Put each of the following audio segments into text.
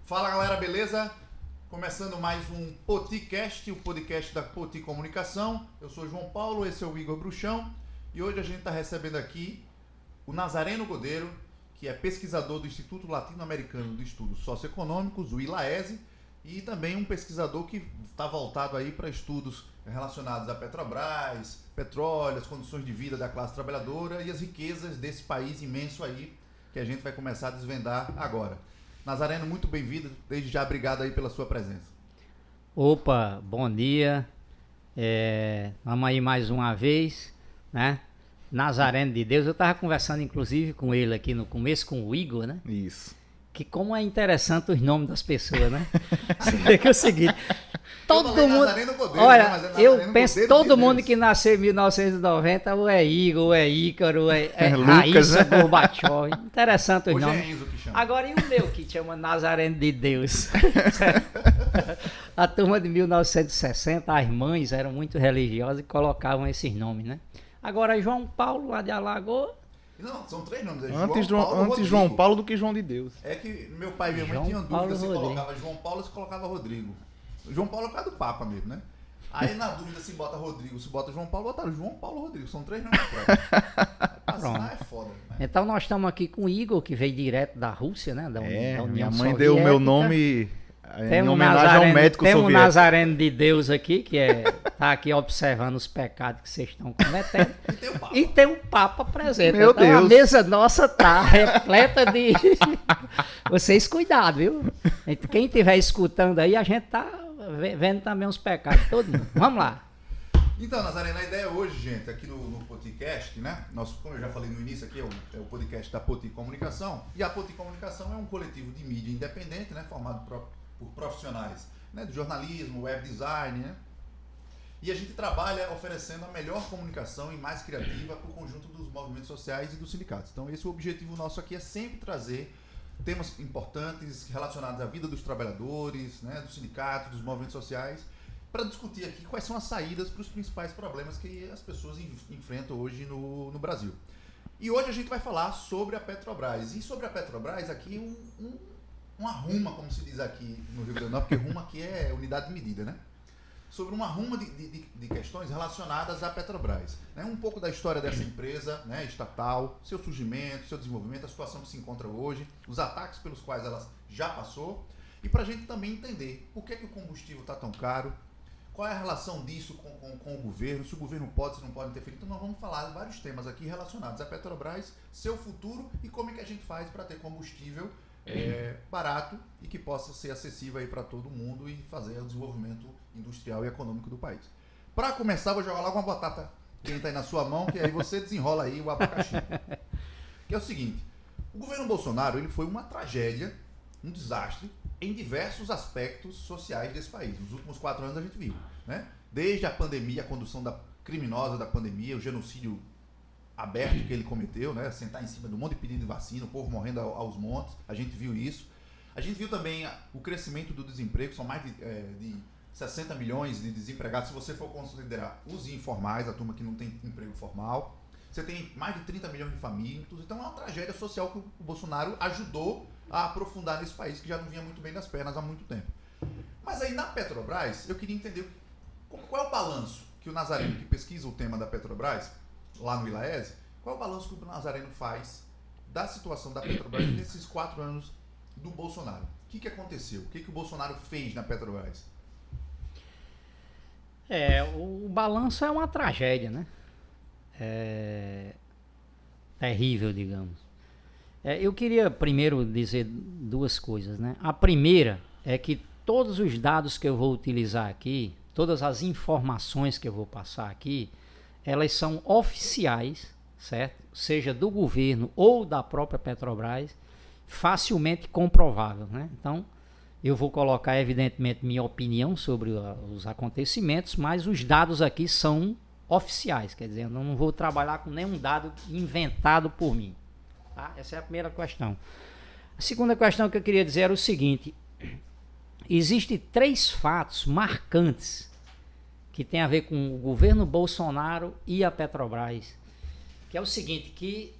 Fala galera, beleza? Começando mais um podcast, o podcast da Poti Comunicação. Eu sou João Paulo, esse é o Igor Bruchão e hoje a gente está recebendo aqui o Nazareno Godeiro, que é pesquisador do Instituto Latino-Americano de Estudos Socioeconômicos, o ILAESE, e também um pesquisador que está voltado aí para estudos relacionados à Petrobras, petróleo, as condições de vida da classe trabalhadora e as riquezas desse país imenso aí que a gente vai começar a desvendar agora. Nazareno, muito bem-vindo, desde já obrigado aí pela sua presença. Opa, bom dia, vamos aí mais uma vez, né? Nazareno de Deus, eu estava conversando inclusive com ele aqui no começo, com o Igor, né? Isso. Que como é interessante os nomes das pessoas, né? Você vê que é o seguinte, todo mundo, Godeiro, olha, né? eu penso, Godeiro todo de mundo Deus. que nasceu em 1990, ou é Igor, ou é Ícaro, ou é Lucas, Raíssa né? Gorbachev, interessante os Hoje nomes. é Enzo que chama. Agora, e o meu, que chama Nazareno de Deus? A turma de 1960, as mães eram muito religiosas e colocavam esses nomes, né? Agora, João Paulo, lá de Alagoas... Não, são três nomes. É Antes Rodrigo. João Paulo do que João de Deus. É que meu pai e minha mãe João tinham Paulo dúvida se Rodrigo. colocava João Paulo ou se colocava Rodrigo. João Paulo é por causa do Papa mesmo, né? Aí na dúvida se bota Rodrigo, se bota João Paulo, botaram João Paulo Rodrigo. São três nomes próprios. Assinar é foda, né? Então, nós estamos aqui com o Igor, que veio direto da Rússia, né? Da União Minha mãe Soviética. deu o meu nome em Temos homenagem ao médico temos um soviético. Nazareno de Deus aqui, que tá aqui observando os pecados que vocês estão cometendo. E tem o Papa. E tem um Papa presente. Meu então a Deus. mesa nossa tá repleta de... Vocês cuidado, viu? Quem estiver escutando aí, a gente tá vendo também os pecados. Todo mundo. Vamos lá. Então, Nazareno, a ideia hoje, gente, aqui no podcast, né? Nós, como eu já falei no início, aqui é o podcast da Poti Comunicação. E a Poti Comunicação é um coletivo de mídia independente, né? Formado por profissionais, né? Do jornalismo, web design, né? E a gente trabalha oferecendo a melhor comunicação e mais criativa para o conjunto dos movimentos sociais e dos sindicatos. Então, esse é o objetivo nosso aqui, é sempre trazer temas importantes relacionados à vida dos trabalhadores, né? Dos sindicatos, dos movimentos sociais, para discutir aqui quais são as saídas para os principais problemas que as pessoas enfrentam hoje no Brasil. E hoje a gente vai falar sobre a Petrobras. E sobre a Petrobras, aqui uma ruma, como se diz aqui no Rio Grande do Norte, porque ruma aqui é unidade de medida, né? Sobre uma ruma de questões relacionadas à Petrobras. Né? Um pouco da história dessa empresa, né, estatal, seu surgimento, seu desenvolvimento, a situação que se encontra hoje, os ataques pelos quais ela já passou, e para a gente também entender por que o combustível está tão caro, qual é a relação disso com o governo, se o governo pode, se não pode interferir. Então nós vamos falar de vários temas aqui relacionados à Petrobras, seu futuro e como é que a gente faz para ter combustível barato e que possa ser acessível aí para todo mundo e fazer o desenvolvimento industrial e econômico do país. Para começar, vou jogar logo uma batata quente aí na sua mão, que aí você desenrola aí o abacaxi. Que é o seguinte, o governo Bolsonaro ele foi uma tragédia, um desastre em diversos aspectos sociais desse país. Nos últimos 4 anos a gente viu, né? Desde a pandemia, a condução criminosa da pandemia, o genocídio aberto que ele cometeu, né? Sentar em cima de um monte de pedido de vacina, o povo morrendo aos montes, a gente viu isso. A gente viu também o crescimento do desemprego, são mais de 60 milhões de desempregados, se você for considerar os informais, a turma que não tem emprego formal. Você tem mais de 30 milhões de famintos, então é uma tragédia social que o Bolsonaro ajudou a aprofundar nesse país que já não vinha muito bem das pernas há muito tempo. Mas aí na Petrobras, eu queria entender qual é o balanço que o Nazareno, que pesquisa o tema da Petrobras, lá no ILAESE, qual é o balanço que o Nazareno faz da situação da Petrobras nesses 4 anos do Bolsonaro? O que aconteceu? O que o Bolsonaro fez na Petrobras? O balanço é uma tragédia, né? Terrível, digamos. Eu queria primeiro dizer 2 coisas, né? A primeira é que todos os dados que eu vou utilizar aqui, todas as informações que eu vou passar aqui, elas são oficiais, certo? Seja do governo ou da própria Petrobras, facilmente comprovável, né? Então, eu vou colocar, evidentemente, minha opinião sobre os acontecimentos, mas os dados aqui são oficiais, quer dizer, eu não vou trabalhar com nenhum dado inventado por mim. Tá? Essa é a primeira questão. A segunda questão que eu queria dizer era o seguinte: existem 3 fatos marcantes que tem a ver com o governo Bolsonaro e a Petrobras, que é o seguinte, que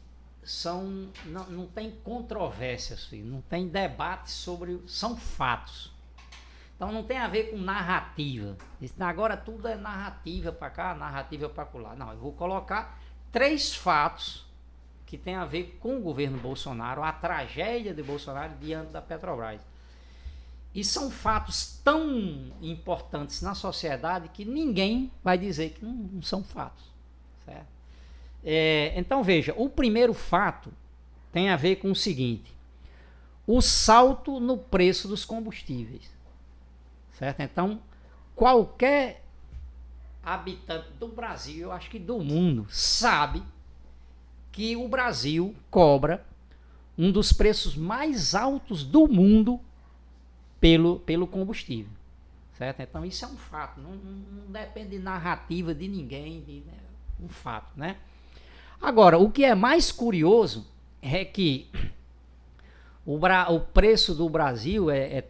não tem controvérsias, filho, não tem debate sobre, são fatos. Então não tem a ver com narrativa. Agora tudo é narrativa para cá, narrativa para lá. Não, eu vou colocar 3 fatos que tem a ver com o governo Bolsonaro, a tragédia de Bolsonaro diante da Petrobras. E são fatos tão importantes na sociedade que ninguém vai dizer que não são fatos. Certo? Então veja, o primeiro fato tem a ver com o seguinte: o salto no preço dos combustíveis. Certo? Então, qualquer habitante do Brasil, eu acho que do mundo, sabe que o Brasil cobra um dos preços mais altos do mundo pelo combustível. Certo? Então, isso é um fato. Não depende de narrativa de ninguém. Um fato, né? Agora, o que é mais curioso é que o preço do Brasil é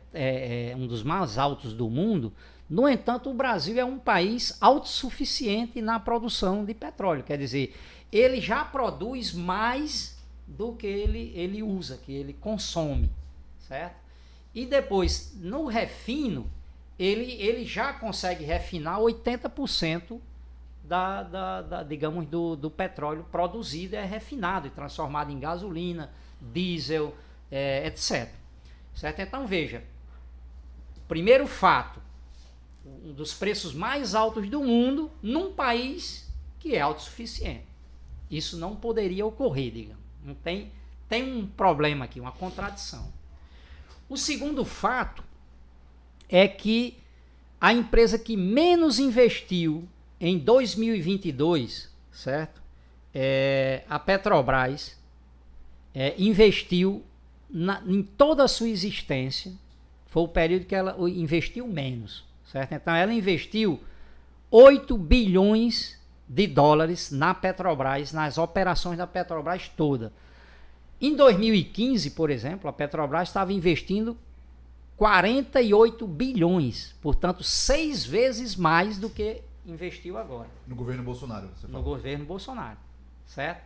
um dos mais altos do mundo. No entanto, o Brasil é um país autossuficiente na produção de petróleo. Quer dizer, ele já produz mais do que ele usa, que ele consome. Certo? E depois, no refino, ele já consegue refinar 80% digamos, do petróleo produzido é refinado e transformado em gasolina, diesel, etc. Certo? Então veja, primeiro fato, um dos preços mais altos do mundo num país que é autossuficiente. Isso não poderia ocorrer, digamos. Não tem um problema aqui, uma contradição. O segundo fato é que a empresa que menos investiu em 2022, certo? A Petrobras investiu em toda a sua existência, foi o período que ela investiu menos, certo? Então ela investiu 8 bilhões de dólares na Petrobras, nas operações da Petrobras toda. Em 2015, por exemplo, a Petrobras estava investindo 48 bilhões, portanto 6 vezes mais do que investiu agora. No governo Bolsonaro, você falou. No governo Bolsonaro, certo?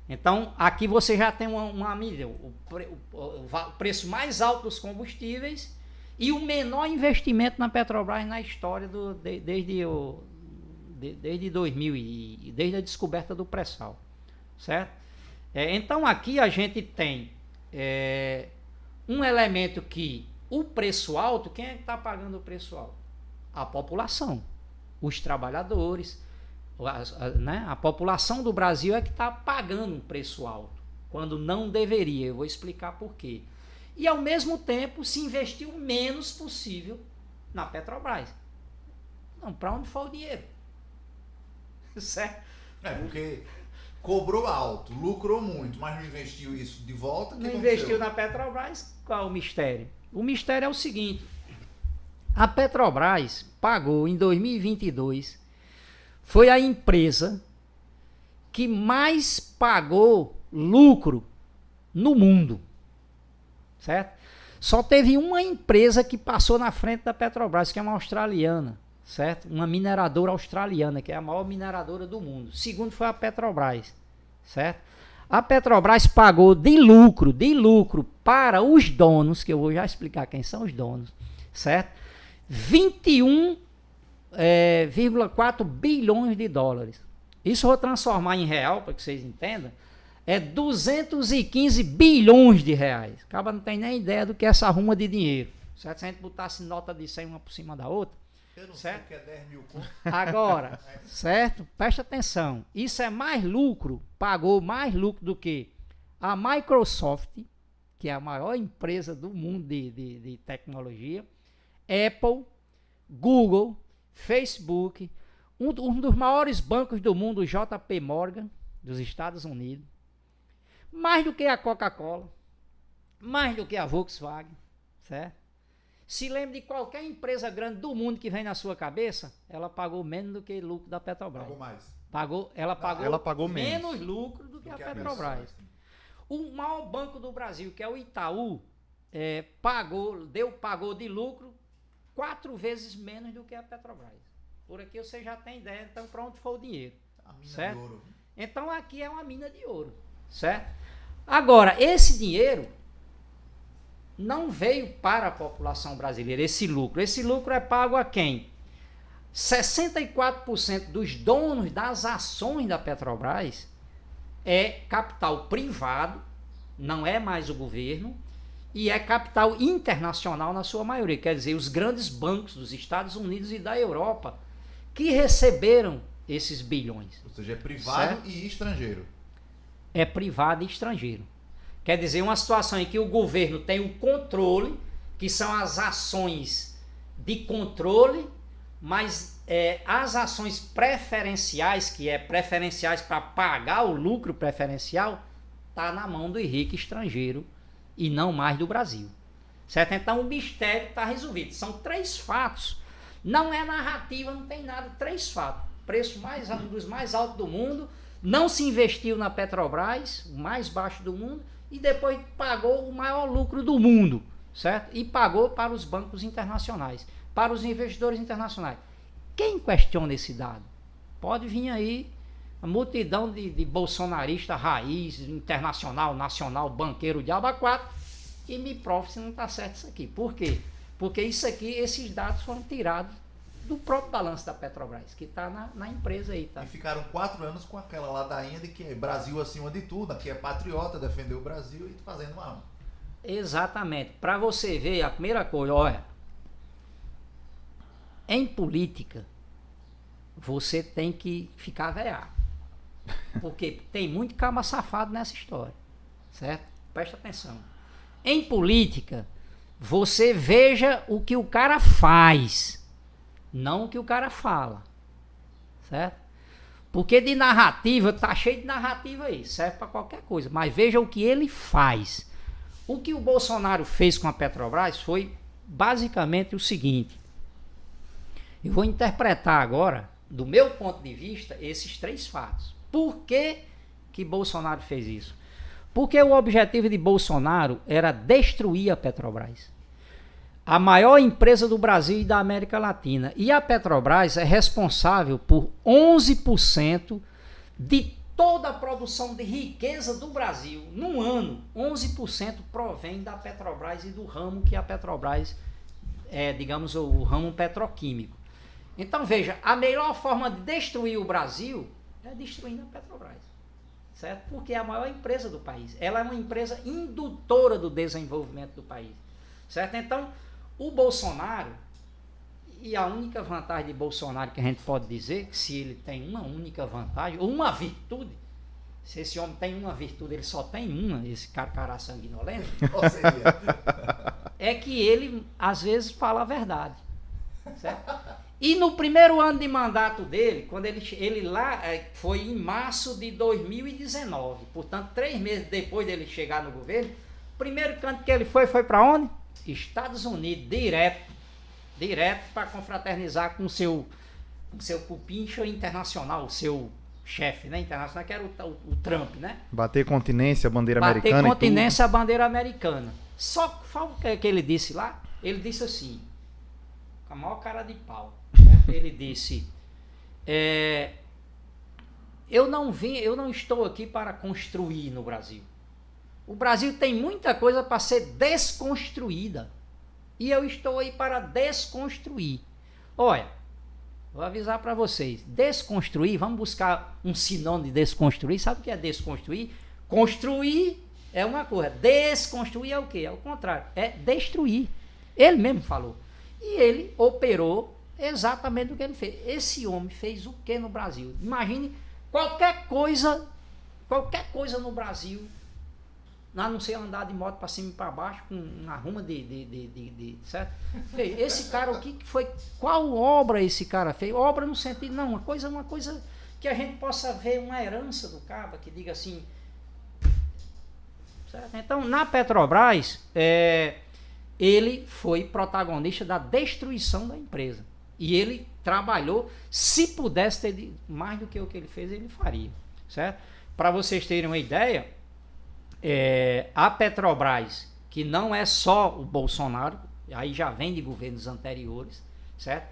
Então, aqui você já tem uma mídia, o preço mais alto dos combustíveis e o menor investimento na Petrobras na história desde 2000 e desde a descoberta do pré-sal, certo? Então, aqui a gente tem um elemento que o preço alto, quem é que está pagando o preço alto? A população. Os trabalhadores, né? A população do Brasil é que está pagando um preço alto, quando não deveria. Eu vou explicar por quê. E ao mesmo tempo se investiu o menos possível na Petrobras. Não, para onde foi o dinheiro? Certo? Porque cobrou alto, lucrou muito, mas não investiu isso de volta. Não investiu na Petrobras, qual é o mistério? O mistério é o seguinte: a Petrobras pagou em 2022, foi a empresa que mais pagou lucro no mundo, certo? Só teve uma empresa que passou na frente da Petrobras, que é uma australiana, certo? Uma mineradora australiana, que é a maior mineradora do mundo. Segundo foi a Petrobras, certo? A Petrobras pagou de lucro para os donos, que eu vou já explicar quem são os donos, certo? 21,4 bilhões de dólares. Isso eu vou transformar em real, para que vocês entendam, é 215 bilhões de reais. Acaba não tem nem ideia do que é essa ruma de dinheiro. Certo? Se a gente botasse nota de 100 uma por cima da outra. Eu não certo? sei o que é 10 mil contos. Agora, certo? Presta atenção. Isso é mais lucro, pagou mais lucro do que a Microsoft, que é a maior empresa do mundo de tecnologia, Apple, Google, Facebook, um dos maiores bancos do mundo, o JP Morgan, dos Estados Unidos, mais do que a Coca-Cola, mais do que a Volkswagen, certo? Se lembre de qualquer empresa grande do mundo que vem na sua cabeça, ela pagou menos do que o lucro da Petrobras. Pagou mais. Ela pagou menos lucro do que a Petrobras. O maior banco do Brasil, que é o Itaú, pagou de lucro 4 vezes menos do que a Petrobras. Por aqui você já tem ideia, então, para onde foi o dinheiro. A mina certo? de ouro. Então aqui é uma mina de ouro, certo? Agora, esse dinheiro não veio para a população brasileira, esse lucro. Esse lucro é pago a quem? 64% dos donos das ações da Petrobras é capital privado, não é mais o governo, e é capital internacional na sua maioria, quer dizer, os grandes bancos dos Estados Unidos e da Europa que receberam esses bilhões. Ou seja, é privado, certo? E estrangeiro. É privado e estrangeiro. Quer dizer, uma situação em que o governo tem o controle, que são as ações de controle, mas as ações preferenciais, que é preferenciais para pagar o lucro preferencial, está na mão do Henrique estrangeiro e não mais do Brasil. Certo? Então o mistério está resolvido. São 3 fatos. Não é narrativa, não tem nada. 3 fatos. Preço um dos mais altos do mundo. Não se investiu na Petrobras, o mais baixo do mundo, e depois pagou o maior lucro do mundo, certo? E pagou para os bancos internacionais, para os investidores internacionais. Quem questiona esse dado? Pode vir aí a multidão de bolsonarista raiz, internacional, nacional, banqueiro, diabo a 4, e me prove se não está certo isso aqui. Por quê? Porque isso aqui, esses dados foram tirados do próprio balanço da Petrobras, que está na empresa aí, tá? E ficaram 4 anos com aquela ladainha de que é Brasil acima de tudo, aqui é patriota, defender o Brasil e fazendo mal. Exatamente. Para você ver, a primeira coisa, olha, em política, você tem que ficar velhaco. Porque tem muito caba safado nessa história, certo? Presta atenção. Em política, você veja o que o cara faz, não o que o cara fala, certo? Porque de narrativa, tá cheio de narrativa aí, serve para qualquer coisa, mas veja o que ele faz. O que o Bolsonaro fez com a Petrobras foi basicamente o seguinte. Eu vou interpretar agora, do meu ponto de vista, esses 3 fatos. Por que que Bolsonaro fez isso? Porque o objetivo de Bolsonaro era destruir a Petrobras, a maior empresa do Brasil e da América Latina. E a Petrobras é responsável por 11% de toda a produção de riqueza do Brasil. No ano, 11% provém da Petrobras e do ramo que a Petrobras é, digamos, o ramo petroquímico. Então, veja, a melhor forma de destruir o Brasil é destruindo a Petrobras, certo? Porque é a maior empresa do país. Ela é uma empresa indutora do desenvolvimento do país, certo? Então, o Bolsonaro, e a única vantagem de Bolsonaro que a gente pode dizer, que se ele tem uma única vantagem, ou uma virtude, se esse homem tem uma virtude, ele só tem uma, esse carcará sanguinolento, é que ele, às vezes, fala a verdade, certo? E no primeiro ano de mandato dele, quando ele lá foi em março de 2019, portanto 3 meses depois dele chegar no governo, o primeiro canto que ele foi para onde? Estados Unidos, direto para confraternizar com o seu cupincha internacional, o seu chefe, né, internacional, que era o Trump, né? Bater continência, a bandeira americana. Bater continência, a bandeira americana. Só que ele disse lá, ele disse assim, com a maior cara de pau. Ele disse, eu não estou aqui para construir no Brasil. O Brasil tem muita coisa para ser desconstruída. E eu estou aí para desconstruir. Olha, vou avisar para vocês. Desconstruir, vamos buscar um sinônimo de desconstruir. Sabe o que é desconstruir? Construir é uma coisa. Desconstruir é o quê? É o contrário. É destruir. Ele mesmo falou. E ele operou exatamente o que ele fez. Esse homem fez o que no Brasil? Imagine qualquer coisa no Brasil, a não ser andar de moto para cima e para baixo com uma ruma certo? Esse cara, o que foi? Qual obra esse cara fez? Obra no sentido, não, uma coisa que a gente possa ver, uma herança do cabo, que diga assim, certo? Então, na Petrobras, ele foi protagonista da destruição da empresa. E ele trabalhou, se pudesse ter mais do que o que ele fez, ele faria, certo? Para vocês terem uma ideia, a Petrobras, que não é só o Bolsonaro, aí já vem de governos anteriores, certo?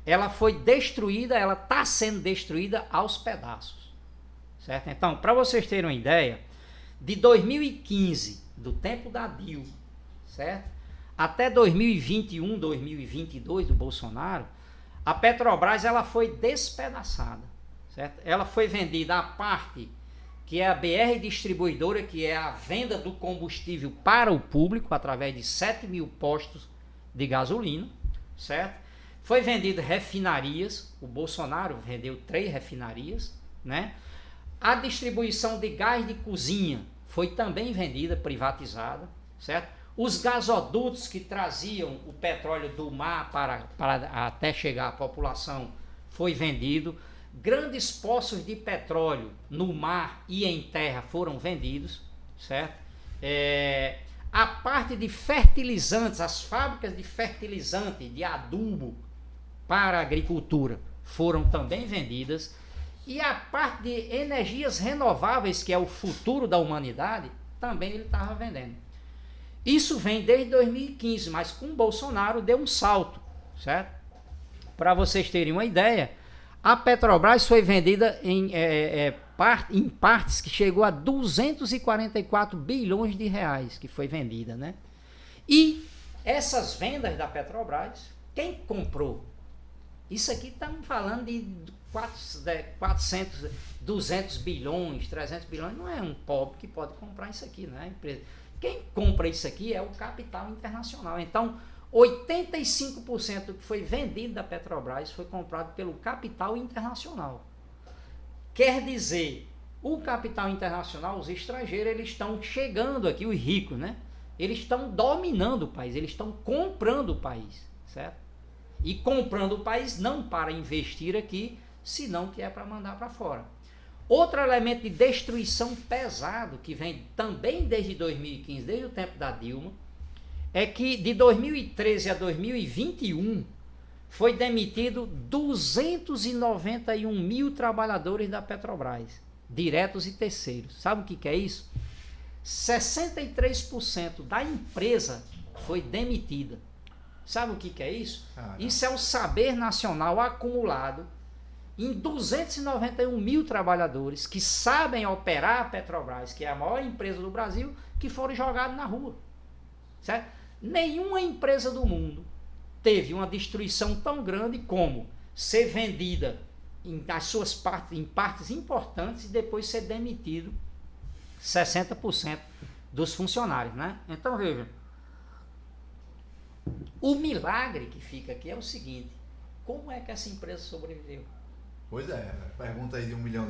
Ela foi destruída, ela está sendo destruída aos pedaços, certo? Então, para vocês terem uma ideia, de 2015, do tempo da Dilma, certo? Até 2021, 2022 do Bolsonaro, a Petrobras ela foi despedaçada, certo? Ela foi vendida a parte que é a BR Distribuidora, que é a venda do combustível para o público através de 7 mil postos de gasolina, certo? Foi vendida refinarias, o Bolsonaro vendeu 3 refinarias, né? A distribuição de gás de cozinha foi também vendida, privatizada, certo? Os gasodutos que traziam o petróleo do mar para até chegar à população foi vendido. Grandes poços de petróleo no mar e em terra foram vendidos, certo? A parte de fertilizantes, as fábricas de fertilizante, de adubo para a agricultura foram também vendidas. E a parte de energias renováveis, que é o futuro da humanidade, também ele estava vendendo. Isso vem desde 2015, mas com Bolsonaro deu um salto, certo? Para vocês terem uma ideia, a Petrobras foi vendida em partes que chegou a 244 bilhões de reais que foi vendida, né? E essas vendas da Petrobras, quem comprou? Isso aqui estamos falando de 400, 200 bilhões, 300 bilhões, não é um pobre que pode comprar isso aqui, né? Quem compra isso aqui é o capital internacional. Então, 85% do que foi vendido da Petrobras foi comprado pelo capital internacional. Quer dizer, o capital internacional, os estrangeiros, eles estão chegando aqui, os ricos, né? Eles estão dominando o país, eles estão comprando o país, certo? E comprando o país não para investir aqui, senão que é para mandar para fora. Outro elemento de destruição pesado, que vem também desde 2015, desde o tempo da Dilma, é que de 2013 a 2021 foi demitido 291 mil trabalhadores da Petrobras, diretos e terceiros. Sabe o que é isso? 63% da empresa foi demitida. Sabe o que é isso? Isso é o saber nacional acumulado em 291 mil trabalhadores que sabem operar a Petrobras, que é a maior empresa do Brasil, que foram jogados na rua. Certo? Nenhuma empresa do mundo teve uma destruição tão grande como ser vendida em partes importantes e depois ser demitido 60% dos funcionários, né? Então veja, o milagre que fica aqui é o seguinte: como é que essa empresa sobreviveu? Pois é, pergunta aí de $1 milhão.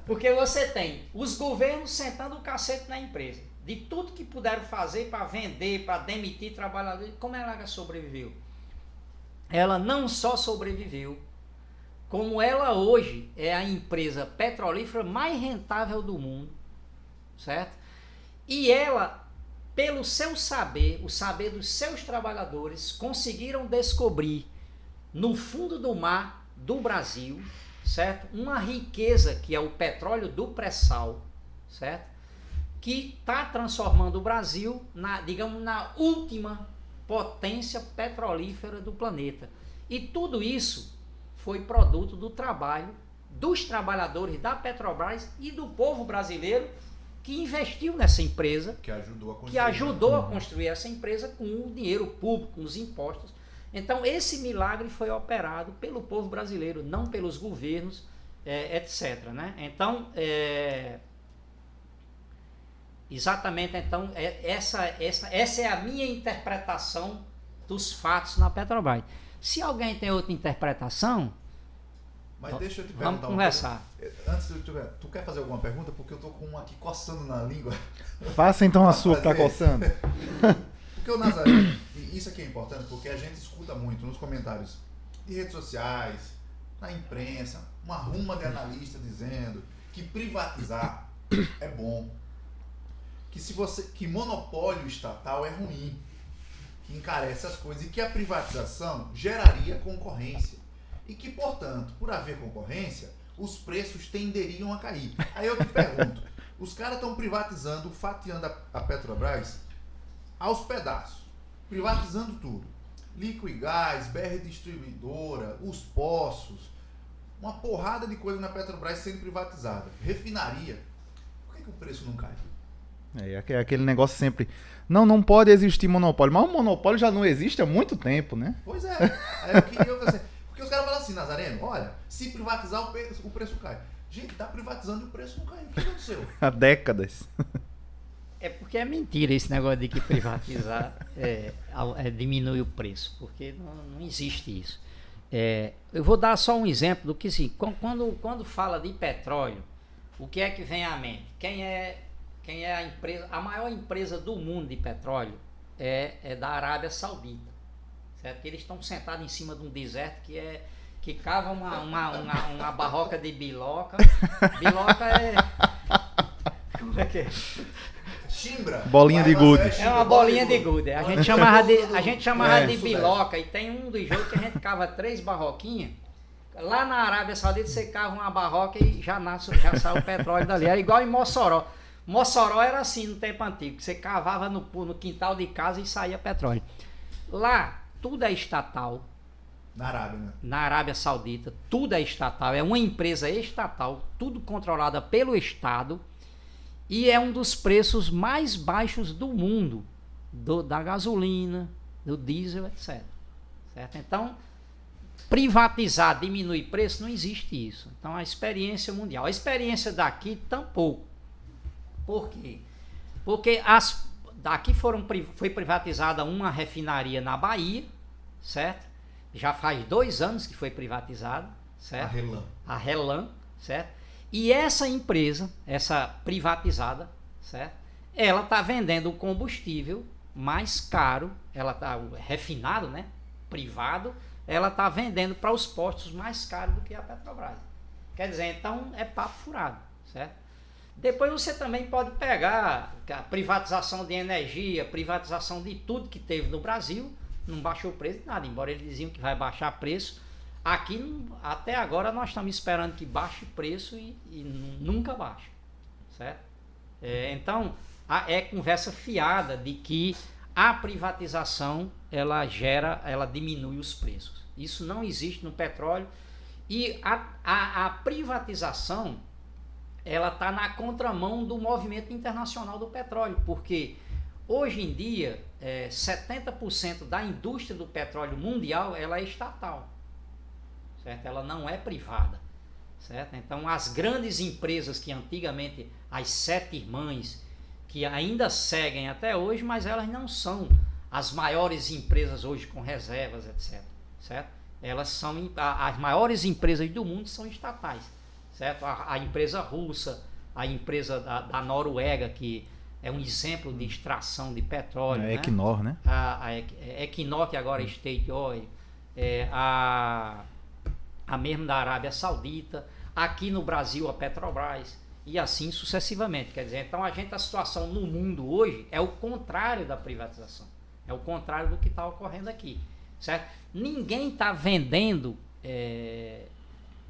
Porque você tem os governos sentando o cacete na empresa, de tudo que puderam fazer para vender, para demitir trabalhadores. Como ela sobreviveu? Ela não só sobreviveu, como ela hoje é a empresa petrolífera mais rentável do mundo, certo? E ela, pelo seu saber, o saber dos seus trabalhadores, conseguiram descobrir no fundo do mar do Brasil, certo? Uma riqueza que é o petróleo do pré-sal, certo? Que está transformando o Brasil na última potência petrolífera do planeta. E tudo isso foi produto do trabalho dos trabalhadores da Petrobras e do povo brasileiro que investiu nessa empresa, que ajudou a construir essa empresa com o dinheiro público, com os impostos. Então esse milagre foi operado pelo povo brasileiro, não pelos governos, etc. Né? Então, exatamente, então, essa é a minha interpretação dos fatos na Petrobras. Se alguém tem outra interpretação, mas deixa eu te vamos conversar. Antes, tu quer fazer alguma pergunta? Porque eu tô com uma aqui coçando na língua. Faça então a sua que tá coçando. Porque o Nazaré, isso aqui é importante, porque a gente escuta muito nos comentários de redes sociais, na imprensa, uma ruma de analista dizendo que privatizar é bom, que monopólio estatal é ruim, que encarece as coisas e que a privatização geraria concorrência e que, portanto, por haver concorrência, os preços tenderiam a cair. Aí eu te pergunto, os caras estão privatizando, fatiando a Petrobras aos pedaços, privatizando tudo. Liquigás, BR Distribuidora, os poços, uma porrada de coisa na Petrobras sendo privatizada. Refinaria. Por que o preço não cai? É aquele negócio sempre. Não pode existir monopólio. Mas o monopólio já não existe há muito tempo, né? Pois é. Aí eu queria você. Porque os caras falam assim, Nazareno, olha, se privatizar o preço cai. Gente, tá privatizando e o preço não cai. O que aconteceu? Há décadas. É porque é mentira esse negócio de que privatizar diminui o preço, porque não existe isso. Eu vou dar só um exemplo do que, assim, quando fala de petróleo, o que é que vem à mente? Quem é a empresa, a maior empresa do mundo de petróleo é da Arábia Saudita, certo? Que eles estão sentados em cima de um deserto que cava uma barroca de biloca. Biloca é... Como é que é? Chimbra. Bolinha de gude. É uma bolinha de gude. A gente chamava de biloca. E tem um dos jogos que a gente cava 3 barroquinhas. Lá na Arábia Saudita você cava uma barroca e já sai o petróleo dali. Era igual em Mossoró. Mossoró era assim no tempo antigo. Você cavava no quintal de casa e saía petróleo. Lá tudo é estatal. Na Arábia, né? Na Arábia Saudita tudo é estatal. É uma empresa estatal. Tudo controlada pelo Estado. E é um dos preços mais baixos do mundo, da gasolina, do diesel, etc. Certo? Então, privatizar, diminuir preço, não existe isso. Então, a experiência mundial. A experiência daqui, tampouco. Por quê? Porque daqui foi privatizada uma refinaria na Bahia, certo? Já faz 2 anos que foi privatizada, certo? A Relan, certo? E essa empresa, essa privatizada, certo? Ela está vendendo o combustível mais caro, ela está refinado, né? Privado, ela está vendendo para os postos mais caros do que a Petrobras. Quer dizer, então é papo furado, certo? Depois você também pode pegar a privatização de energia, privatização de tudo que teve no Brasil, não baixou o preço de nada, embora eles diziam que vai baixar preço. Aqui, até agora, nós estamos esperando que baixe o preço e nunca baixa, certo? Então, é conversa fiada de que a privatização, ela diminui os preços. Isso não existe no petróleo. E a privatização, ela está na contramão do movimento internacional do petróleo, porque hoje em dia, 70% da indústria do petróleo mundial, ela é estatal. Certo? Ela não é privada, certo? Então as grandes empresas que antigamente, as 7 irmãs, que ainda seguem até hoje, mas elas não são as maiores empresas hoje com reservas, etc, certo? Elas são, as maiores empresas do mundo são estatais, certo? A empresa russa, a empresa da Noruega, que é um exemplo de extração de petróleo, né? Equinor, né? A Equinor, que agora é State Oil, a mesmo da Arábia Saudita, aqui no Brasil a Petrobras e assim sucessivamente. Quer dizer, então a situação no mundo hoje é o contrário da privatização, é o contrário do que está ocorrendo aqui, certo? Ninguém está vendendo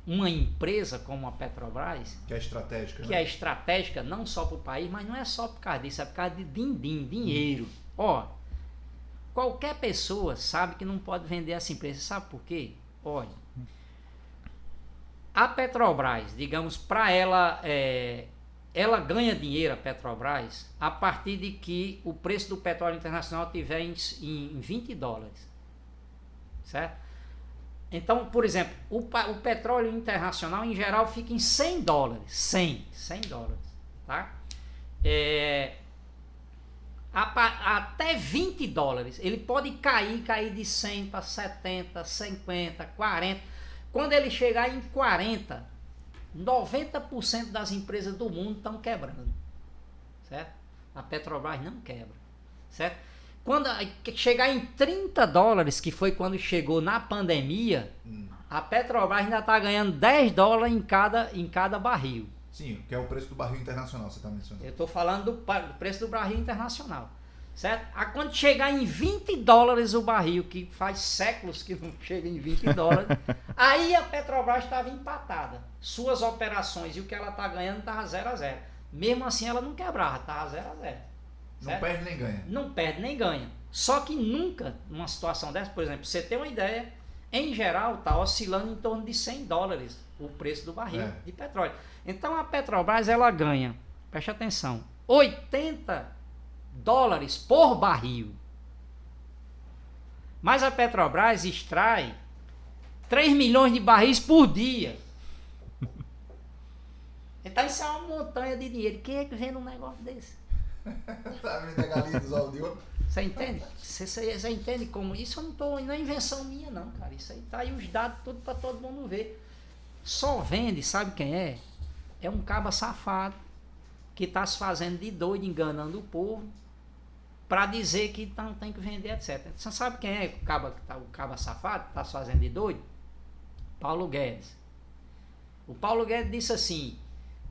uma empresa como a Petrobras, que é estratégica, que é estratégica não só para o país, mas não é só por causa disso, é por causa de dinheiro. Ó, qualquer pessoa sabe que não pode vender essa empresa, sabe por quê? Olha, a Petrobras, digamos, para ela ganha dinheiro, a Petrobras, a partir de que o preço do petróleo internacional estiver em $20, certo? Então, por exemplo, o petróleo internacional em geral fica em $100, 100 dólares, tá? Até $20, ele pode cair de 100 para 70, 50, 40. Quando ele chegar em 40, 90% das empresas do mundo estão quebrando, certo? A Petrobras não quebra, certo? Quando chegar em $30, que foi quando chegou na pandemia, a Petrobras ainda está ganhando $10 em cada barril. Sim, que é o preço do barril internacional, você está mencionando. Eu estou falando do preço do barril internacional, certo? Quando chegar em $20 o barril, que faz séculos que não chega em $20, aí a Petrobras estava empatada. Suas operações e o que ela está ganhando estava 0-0. Mesmo assim ela não quebrava, estava 0-0. Não perde nem ganha. Não perde nem ganha. Só que nunca, numa situação dessa, por exemplo, você tem uma ideia, em geral está oscilando em torno de $100 o preço do barril de petróleo. Então a Petrobras ela ganha preste atenção, $80 por barril. Mas a Petrobras extrai 3 milhões de barris por dia. Então isso é uma montanha de dinheiro. Quem é que vende um negócio desse? Tá vendo a galinha dos ovos de ouro? Você entende? Você entende como? Isso não é invenção minha não, cara. Isso aí tá aí os dados tudo para todo mundo ver. Só vende, sabe quem é? É um caba safado que tá se fazendo de doido, enganando o povo para dizer que não tem que vender, etc. Você sabe quem é o caba safado que tá se fazendo de doido? Paulo Guedes. O Paulo Guedes disse assim: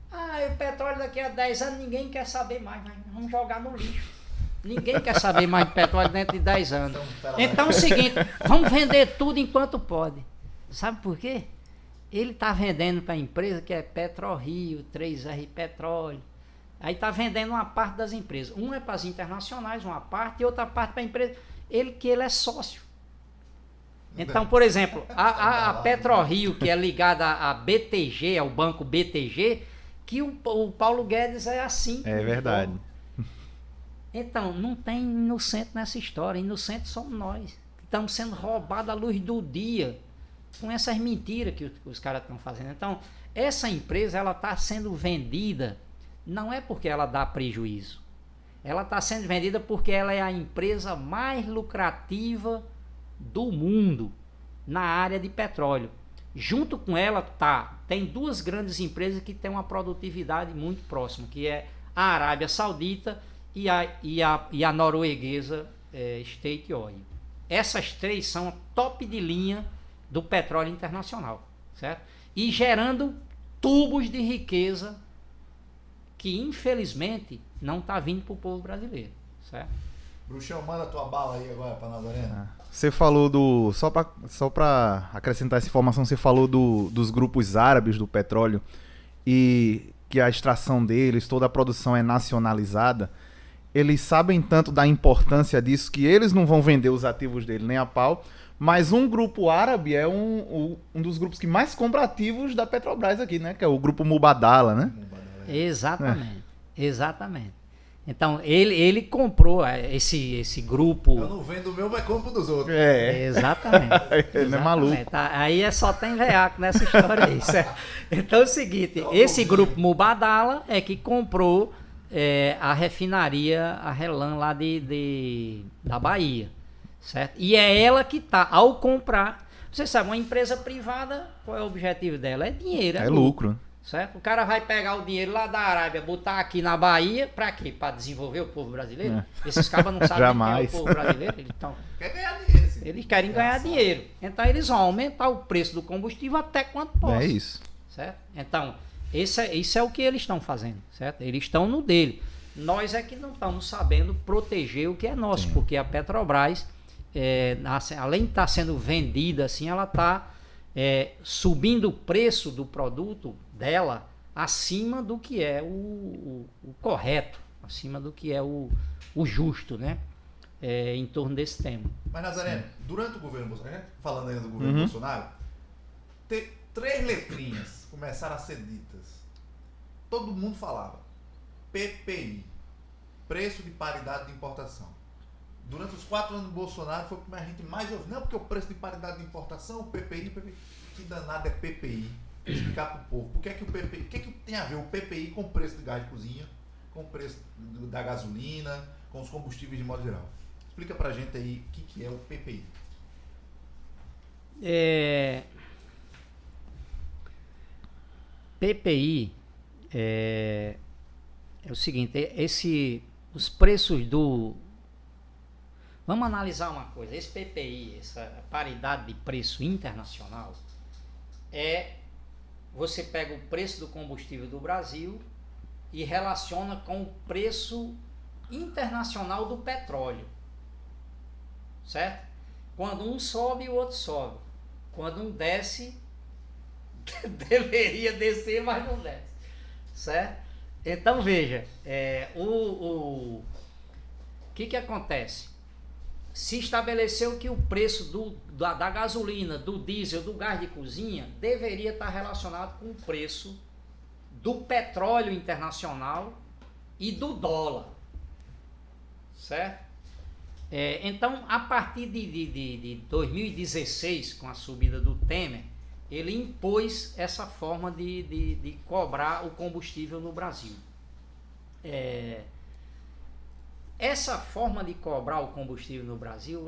o petróleo daqui a 10 anos ninguém quer saber mais, mas vamos jogar no lixo. Ninguém quer saber mais de petróleo dentro de 10 anos. Então é o seguinte, vamos vender tudo enquanto pode. Sabe por quê? Ele está vendendo para a empresa que é PetroRio, 3R Petróleo. Aí está vendendo uma parte das empresas. Uma é para as internacionais, uma parte, e outra parte para a empresa. Ele é sócio. Então, por exemplo, a PetroRio, que é ligada à BTG, ao banco BTG, que o Paulo Guedes é assim. É verdade. Então, não tem inocente nessa história. Inocente somos nós. Estamos sendo roubados à luz do dia com essas mentiras que os caras estão fazendo. Então, essa empresa ela está sendo vendida, não é porque ela dá prejuízo. Ela está sendo vendida porque ela é a empresa mais lucrativa do mundo na área de petróleo. Junto com ela tem duas grandes empresas que têm uma produtividade muito próxima, que é a Arábia Saudita e a norueguesa State Oil. Essas três são top de linha do petróleo internacional, certo? E gerando tubos de riqueza que infelizmente não está vindo para o povo brasileiro, certo? Bruxão, manda tua bala aí agora para Nazareno. Você falou só para acrescentar essa informação, você falou dos grupos árabes do petróleo e que a extração deles, toda a produção é nacionalizada. Eles sabem tanto da importância disso que eles não vão vender os ativos dele nem a pau, mas um grupo árabe é um dos grupos que mais compra ativos da Petrobras aqui, né? Que é o grupo Mubadala, né? Exatamente, exatamente. Então, ele comprou esse grupo. Eu não vendo o meu, mas compro dos outros. Exatamente. Ele é maluco. Aí só tem veaco nessa história aí, certo? Então é o seguinte, esse grupo Mubadala é que comprou a refinaria, a Relan lá da Bahia, certo? E é ela que está, ao comprar, você sabe, uma empresa privada, qual é o objetivo dela? É dinheiro. É lucro. Certo? O cara vai pegar o dinheiro lá da Arábia, botar aqui na Bahia, pra quê? Pra desenvolver o povo brasileiro? Esses cabas não sabem quem é o povo brasileiro. Quer ganhar dinheiro, sim. Eles querem ganhar dinheiro. Então eles vão aumentar o preço do combustível até quanto possa. É isso. Certo? Então, isso é o que eles estão fazendo, certo? Eles estão no dele. Nós é que não estamos sabendo proteger o que é nosso, sim. Porque a Petrobras, além de estar sendo vendida assim, ela está subindo o preço do produto dela acima do que é o correto, acima do que é o justo, né? Em torno desse tema. Mas, Nazareno, durante o governo Bolsonaro, falando ainda do governo Bolsonaro, três letrinhas começaram a ser ditas. Todo mundo falava. PPI, preço de paridade de importação. Durante os 4 anos do Bolsonaro foi o que a gente mais ouviu. Não, porque o preço de paridade de importação, o PPI. Que danado é PPI? Explicar para o povo. O que que tem a ver o PPI com o preço de gás de cozinha, com o preço da gasolina, com os combustíveis de modo geral? Explica pra gente aí o que é o PPI. PPI é o seguinte, os preços do... Vamos analisar uma coisa, esse PPI, essa paridade de preço internacional, você pega o preço do combustível do Brasil e relaciona com o preço internacional do petróleo, certo? Quando um sobe, o outro sobe. Quando um desce, deveria descer, mas não desce, certo? Então veja, o que acontece? Se estabeleceu que o preço da gasolina, do diesel, do gás de cozinha deveria estar relacionado com o preço do petróleo internacional e do dólar, certo? Então, a partir de 2016, com a subida do Temer, ele impôs essa forma de cobrar o combustível no Brasil. Essa forma de cobrar o combustível no Brasil,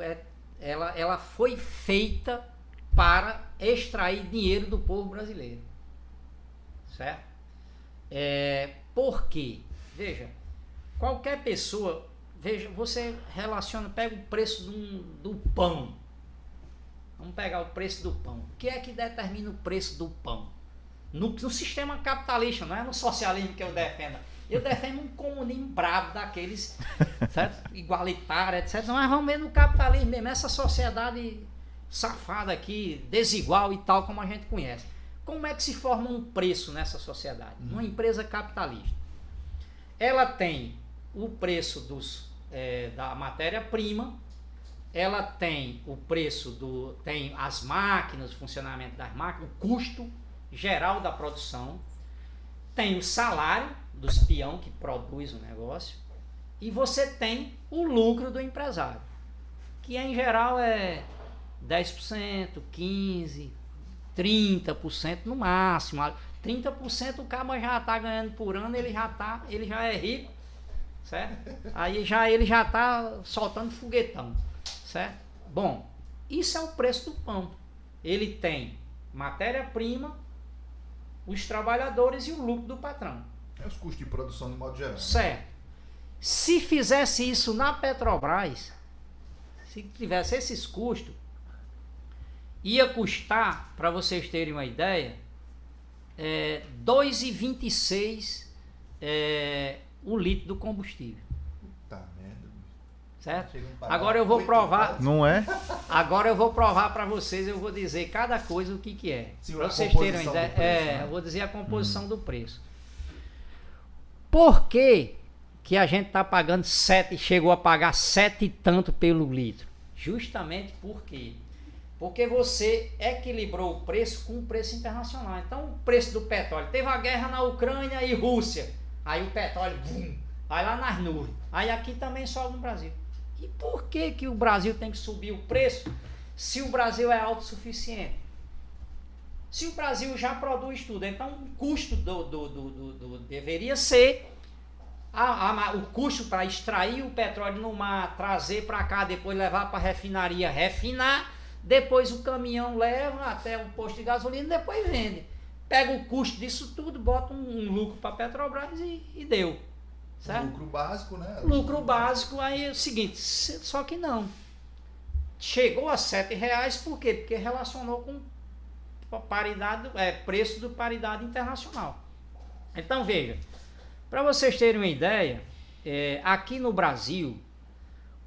ela foi feita para extrair dinheiro do povo brasileiro, certo? Por quê? Veja, qualquer pessoa, você relaciona, pega o preço do pão. Vamos pegar o preço do pão. O que é que determina o preço do pão? No sistema capitalista, não é no socialismo que eu defendo. Eu defendo um comunismo brabo daqueles, certo? Igualitário, etc. Mas vamos ver no capitalismo mesmo, essa sociedade safada aqui, desigual e tal, como a gente conhece. Como é que se forma um preço nessa sociedade? Numa empresa capitalista. Ela tem o preço da matéria-prima, ela tem o preço tem as máquinas, o funcionamento das máquinas, o custo geral da produção, tem o salário dos peão que produz o negócio, e você tem o lucro do empresário, que em geral é 10%, 15%, 30% no máximo. 30% o cara já está ganhando por ano, ele já é rico, certo? Aí ele já está soltando foguetão, certo? Bom, isso é o preço do pão. Ele tem matéria-prima, os trabalhadores e o lucro do patrão. Os custos de produção de modo geral. Certo. Se fizesse isso na Petrobras, se tivesse esses custos, ia custar, para vocês terem uma ideia, R$ 2,26 o litro do combustível. Puta merda. Certo? Agora eu vou provar. Não é? Agora eu vou provar para vocês, eu vou dizer cada coisa o que é. Para vocês terem uma ideia. Preço, né? Eu vou dizer a composição do preço. Por que a gente está pagando 7, chegou a pagar 7 e tanto pelo litro? Justamente porque você equilibrou o preço com o preço internacional. Então o preço do petróleo, teve a guerra na Ucrânia e Rússia, aí o petróleo vai lá nas nuvens, aí aqui também sobe no Brasil. E por que o Brasil tem que subir o preço se o Brasil é autossuficiente? Se o Brasil já produz tudo, então o custo deveria ser o custo para extrair o petróleo no mar, trazer para cá, depois levar para a refinaria, refinar, depois o caminhão leva até um posto de gasolina, depois vende. Pega o custo disso tudo, bota um lucro para a Petrobras e deu. Certo? Lucro básico, né? Lucro básico, aí é o seguinte, só que não. Chegou a R$7, por quê? Porque relacionou com paridade, preço do paridade internacional. Então veja, para vocês terem uma ideia, aqui no Brasil,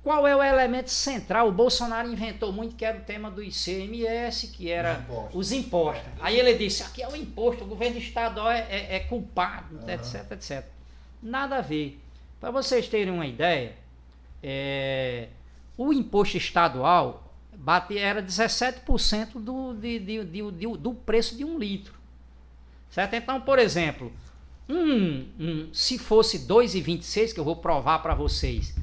qual é o elemento central? O Bolsonaro inventou muito, que era o tema do ICMS, que era os impostos. Aí ele disse, aqui é o imposto, o governo estadual é culpado, etc, etc. Nada a ver. Para vocês terem uma ideia, o imposto estadual era 17% do preço de um litro. Certo? Então, por exemplo, se fosse 2,26, que eu vou provar para vocês,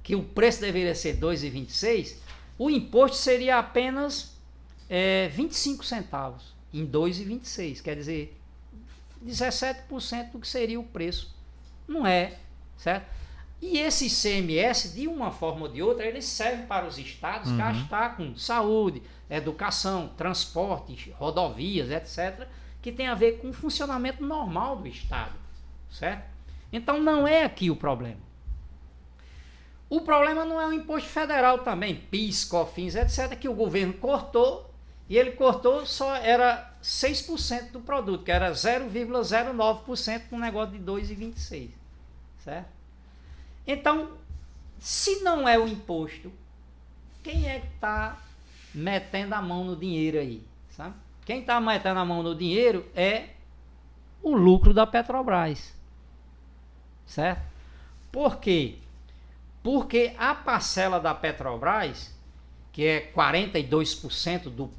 que o preço deveria ser 2,26, o imposto seria apenas 25 centavos em 2,26, quer dizer, 17% do que seria o preço. Não é, certo? E esse ICMS, de uma forma ou de outra, ele serve para os estados gastar com saúde, educação, transporte, rodovias, etc., que tem a ver com o funcionamento normal do estado, certo? Então não é aqui o problema. O problema não é o imposto federal também, PIS, COFINS, etc., que o governo cortou, e ele cortou só era 6% do produto, que era 0,09% no negócio de 2,26, certo? Então, se não é o imposto, quem é que está metendo a mão no dinheiro aí, sabe? Quem está metendo a mão no dinheiro é o lucro da Petrobras, certo? Por quê? Porque a parcela da Petrobras, que é 42%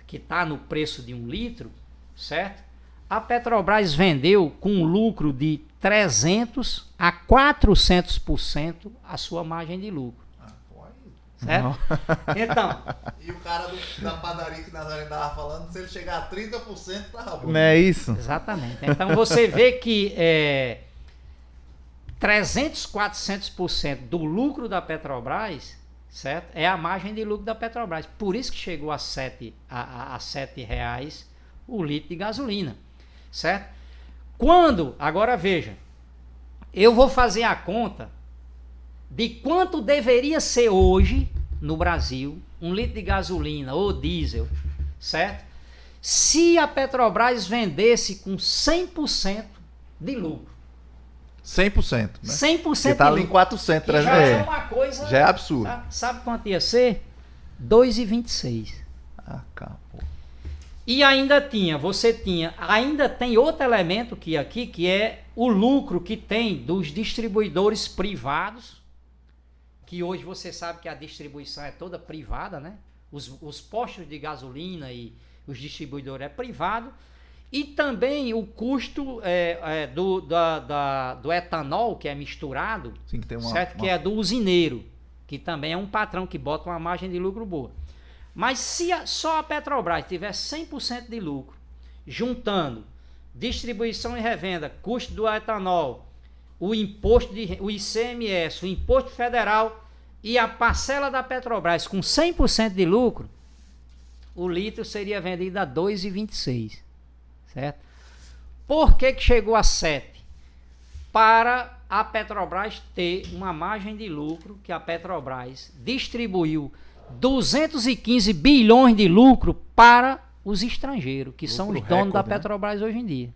que está no preço de um litro, certo? a Petrobras vendeu com lucro de 300% a 400% a sua margem de lucro. Certo? Então. E o cara da padaria que Nazaré estava falando, se ele chegar a 30%, tá bom. Não é isso? Exatamente. Então você vê que 300%, 400% do lucro da Petrobras, certo? É a margem de lucro da Petrobras. Por isso que chegou a R$ 7 o litro de gasolina. Certo? Agora veja, eu vou fazer a conta de quanto deveria ser hoje no Brasil um litro de gasolina ou diesel, certo? Se a Petrobras vendesse com 100% de lucro. 100%, né? 100% Você tá ali em 400, 300. já é uma coisa... Já é absurdo. Tá? Sabe quanto ia ser? 2,26. Acabou. E ainda ainda tem outro elemento que é o lucro que tem dos distribuidores privados, que hoje você sabe que a distribuição é toda privada, né? Os postos de gasolina e os distribuidores é privado. E também o custo do etanol, que é misturado, Sim, que tem que é do usineiro, que também é um patrão que bota uma margem de lucro boa. Mas se só a Petrobras tiver 100% de lucro, juntando distribuição e revenda, custo do etanol, o ICMS, o imposto federal e a parcela da Petrobras com 100% de lucro, o litro seria vendido a 2,26. Certo? Por que chegou a 7? Para a Petrobras ter uma margem de lucro que a Petrobras distribuiu 215 bilhões de lucro para os estrangeiros, que são os donos da Petrobras hoje em dia.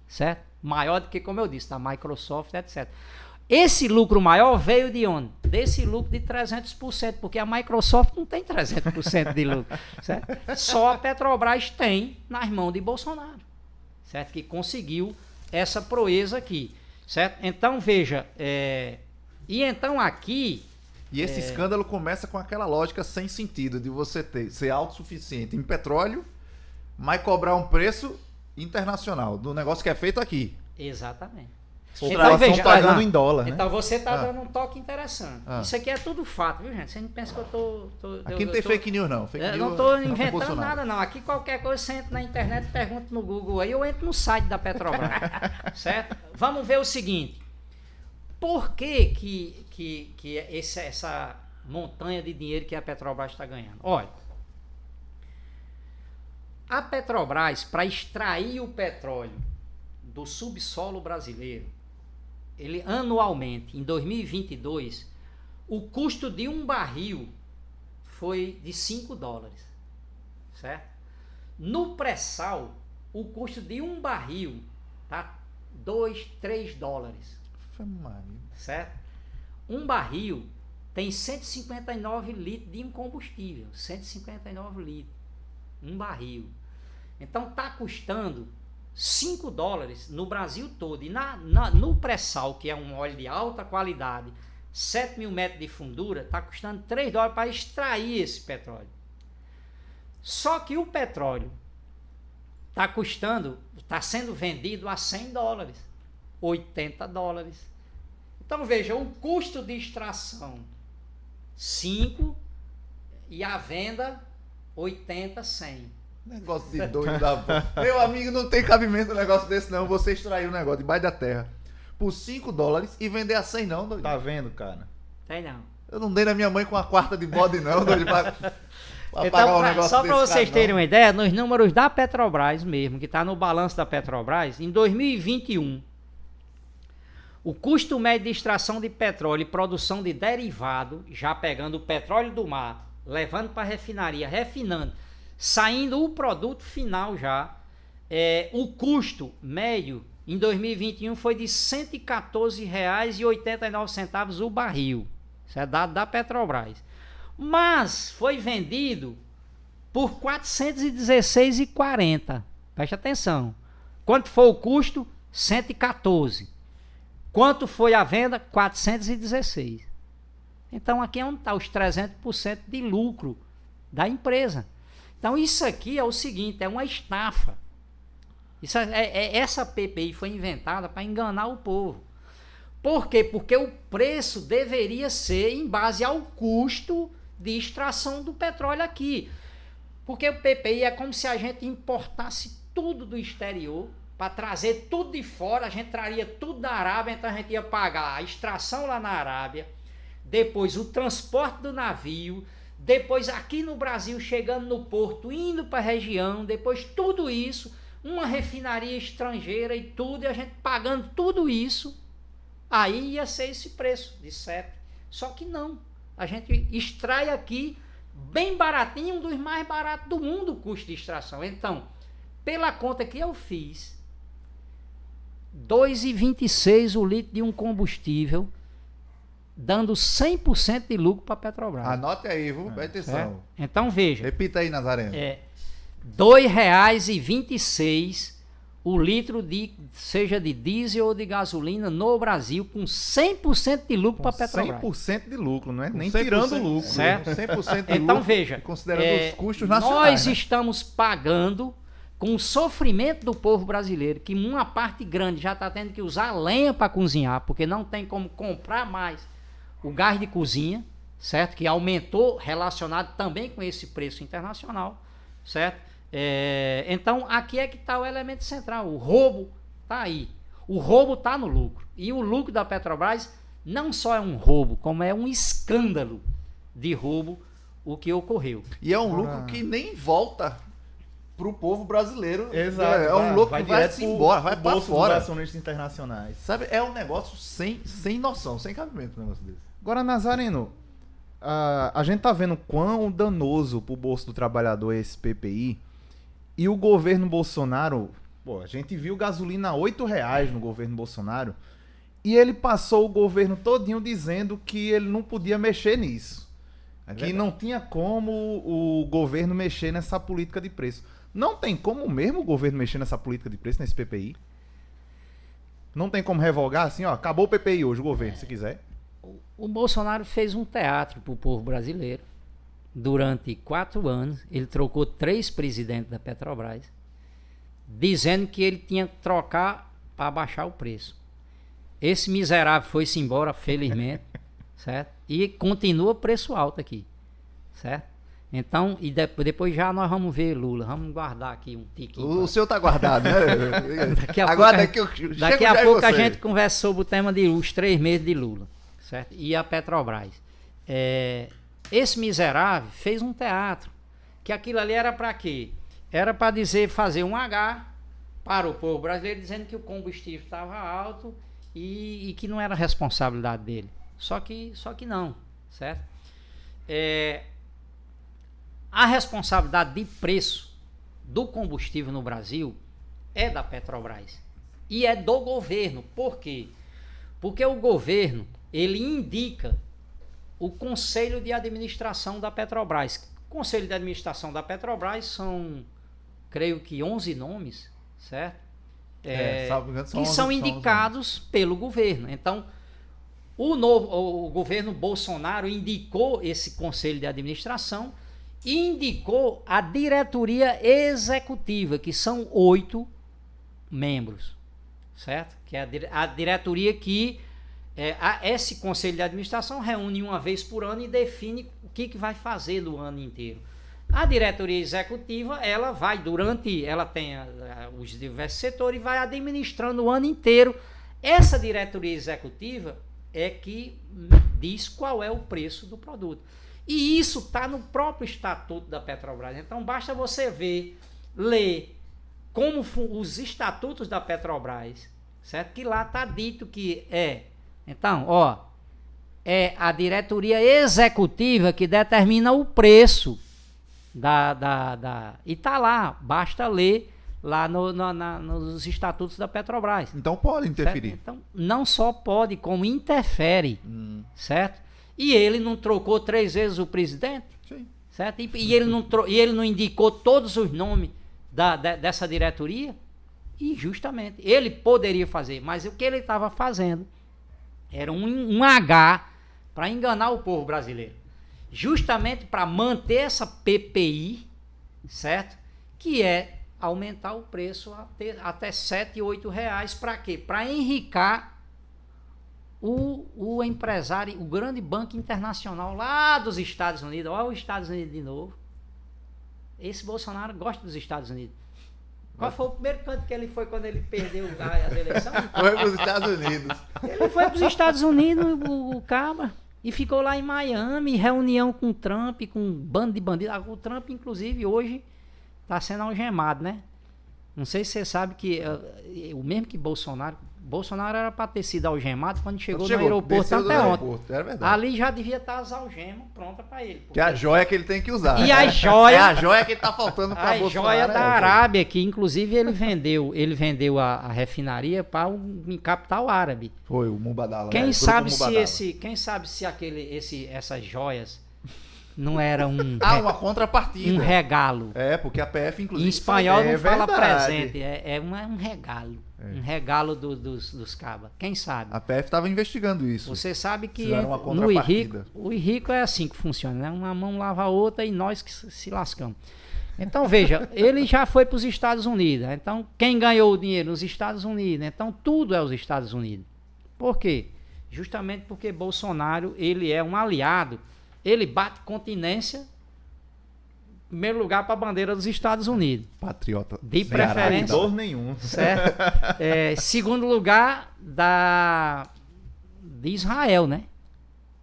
Certo? Maior do que, como eu disse, da Microsoft, etc. Esse lucro maior veio de onde? Desse lucro de 300%, porque a Microsoft não tem 300% de lucro. Certo? Só a Petrobras tem nas mãos de Bolsonaro. Certo? Que conseguiu essa proeza aqui. Certo? Então, veja, e então aqui... E esse escândalo começa com aquela lógica sem sentido de você ser autossuficiente em petróleo, mas cobrar um preço internacional do negócio que é feito aqui. Exatamente. Então, veja, pagando em dólar, né? Então você está dando um toque interessante. Isso aqui é tudo fato, viu, gente? Você não pensa que eu tô aqui não tem fake news, não. Fake news não estou inventando nada, não. Aqui qualquer coisa você entra na internet, pergunta no Google aí, eu entro no site da Petrobras. Certo? Vamos ver o seguinte. Por que essa montanha de dinheiro que a Petrobras está ganhando? Olha, a Petrobras, para extrair o petróleo do subsolo brasileiro, ele anualmente, em 2022, o custo de um barril foi de $5, certo? No pré-sal, o custo de um barril tá $2, $3, certo? Um barril tem 159 litros de um combustível, 159 litros, um barril. Então tá custando $5 no Brasil todo. E no pré-sal, que é um óleo de alta qualidade, 7.000 metros de fundura, está custando $3 para extrair esse petróleo. Só que o petróleo está sendo vendido a $100, $80. Então veja, o custo de extração 5 e a venda 80, 100. Negócio de doido da porra. Meu amigo, não tem cabimento um negócio desse não. Você extrair um negócio debaixo da terra por $5 e vender a 100 não, doido. Tá vendo, cara? Tem não. Eu não dei na minha mãe com uma quarta de bode não, doido. Pra então, pagar um negócio só para vocês terem não. uma ideia, nos números da Petrobras mesmo, que está no balanço da Petrobras, em 2021, o custo médio de extração de petróleo e produção de derivado, já pegando o petróleo do mar, levando para a refinaria, refinando, saindo o produto final já, o custo médio em 2021 foi de R$ 114,89 o barril. Isso é dado da Petrobras. Mas foi vendido por R$ 416,40. Preste atenção. Quanto foi o custo? 114. Quanto foi a venda? 416. Então aqui é onde está os 300% de lucro da empresa. Então isso aqui é o seguinte, é uma estafa. Essa PPI foi inventada para enganar o povo. Por quê? Porque o preço deveria ser em base ao custo de extração do petróleo aqui. Porque o PPI é como se a gente importasse tudo do exterior para trazer tudo de fora, a gente traria tudo da Arábia, então a gente ia pagar a extração lá na Arábia, depois o transporte do navio, depois aqui no Brasil chegando no porto, indo para a região, depois tudo isso, uma refinaria estrangeira e tudo, e a gente pagando tudo isso, aí ia ser esse preço de CEP. Só que não, a gente extrai aqui bem baratinho, um dos mais baratos do mundo o custo de extração. Então, pela conta que eu fiz, R$ 2,26 o litro de um combustível, dando 100% de lucro para a Petrobras. Anote aí, viu? Presta atenção. Então veja. Repita aí, Nazareno. R$ 2,26 o litro seja de diesel ou de gasolina no Brasil, com 100% de lucro para a Petrobras. 100% de lucro, não é nem tirando o lucro. Certo? 100% de então lucro, veja, considerando os custos nacionais. Nós estamos pagando com o sofrimento do povo brasileiro, que uma parte grande já está tendo que usar lenha para cozinhar, porque não tem como comprar mais o gás de cozinha, certo? Que aumentou relacionado também com esse preço internacional, certo? Então aqui é que está o elemento central, o roubo está aí, o roubo está no lucro, e o lucro da Petrobras não só é um roubo, como é um escândalo de roubo o que ocorreu. E é um lucro que nem volta pro povo brasileiro. Exato. É um lucro que vai-se embora, vai para fora. Acionistas internacionais. Sabe, é um negócio sem noção, sem cabimento um negócio desse. Agora, Nazareno, a gente tá vendo quão danoso pro bolso do trabalhador é esse PPI. E o governo Bolsonaro, a gente viu gasolina a R$8 no governo Bolsonaro, e ele passou o governo todinho dizendo que ele não podia mexer nisso. Que não tinha como o governo mexer nessa política de preço. Não tem como mesmo o governo mexer nessa política de preço, nesse PPI? Não tem como revogar assim, acabou o PPI hoje, o governo, se quiser. O Bolsonaro fez um teatro pro povo brasileiro. Durante 4 anos, ele trocou 3 presidentes da Petrobras, dizendo que ele tinha que trocar para baixar o preço. Esse miserável foi-se embora, felizmente, certo? E continua preço alto aqui, certo? Então, e depois já nós vamos ver Lula, vamos guardar aqui um tiquinho. O seu tá guardado, né? Daqui a pouco a gente conversa sobre o tema de os 3 meses de Lula, certo? E a Petrobras. Esse miserável fez um teatro, que aquilo ali era para quê? Era para fazer um H para o povo brasileiro, dizendo que o combustível estava alto e que não era responsabilidade dele. Só que não, certo? A responsabilidade de preço do combustível no Brasil é da Petrobras e é do governo. Por quê? Porque o governo, ele indica o Conselho de Administração da Petrobras. O Conselho de Administração da Petrobras são, creio que 11 nomes, certo? Que são indicados pelo governo. Então, o governo Bolsonaro indicou esse Conselho de Administração e indicou a diretoria executiva, que são 8 membros, certo? Que é a diretoria que esse Conselho de Administração reúne uma vez por ano e define o que vai fazer no ano inteiro. A diretoria executiva, ela tem os diversos setores e vai administrando o ano inteiro. Essa diretoria executiva é que diz qual é o preço do produto. E isso está no próprio estatuto da Petrobras. Então basta você ler como os estatutos da Petrobras, certo? Que lá está dito que então, é a diretoria executiva que determina o preço e tá lá, basta ler lá nos estatutos da Petrobras. Então pode interferir. Certo? Então, não só pode, como interfere, certo? E ele não trocou 3 vezes o presidente? Sim. Certo? E ele não indicou todos os nomes dessa diretoria? E justamente, ele poderia fazer, mas o que ele estava fazendo era um H para enganar o povo brasileiro. Justamente para manter essa PPI, certo? Que é aumentar o preço até 7, 8 reais. Para quê? Para enricar o empresário, o grande banco internacional lá dos Estados Unidos. Olha os Estados Unidos de novo. Esse Bolsonaro gosta dos Estados Unidos. Qual foi o primeiro canto que ele foi quando ele perdeu as eleições? Foi para os Estados Unidos. Ele foi para os Estados Unidos, o cabra, e ficou lá em Miami, reunião com o Trump, com um bando de bandidos. O Trump, inclusive, hoje está sendo algemado, né? Não sei se você sabe que o mesmo que Bolsonaro era para ter sido algemado quando chegou no aeroporto até ontem. É verdade. Ali já devia estar as algemas prontas para ele. Que é a joia que ele tem que usar. E a joia... É a joia que está faltando para Bolsonaro. A joia da Arábia, que inclusive ele vendeu a refinaria para um capital árabe. Foi o Mubadala. Quem sabe se essas joias não era uma contrapartida. Um regalo. Porque a PF, inclusive... Em espanhol não fala presente, é um regalo. Um regalo dos cabas. Quem sabe? A PF estava investigando isso. Você sabe que no IRICO é assim que funciona, né? Uma mão lava a outra e nós que se lascamos. Então, veja, ele já foi para os Estados Unidos. Então, quem ganhou o dinheiro? Nos Estados Unidos. Então, tudo é os Estados Unidos. Por quê? Justamente porque Bolsonaro, ele é um aliado. Ele bate continência, em primeiro lugar, para a bandeira dos Estados Unidos. Patriota. De preferência. Dor nenhum. Certo? Segundo lugar, de Israel, né?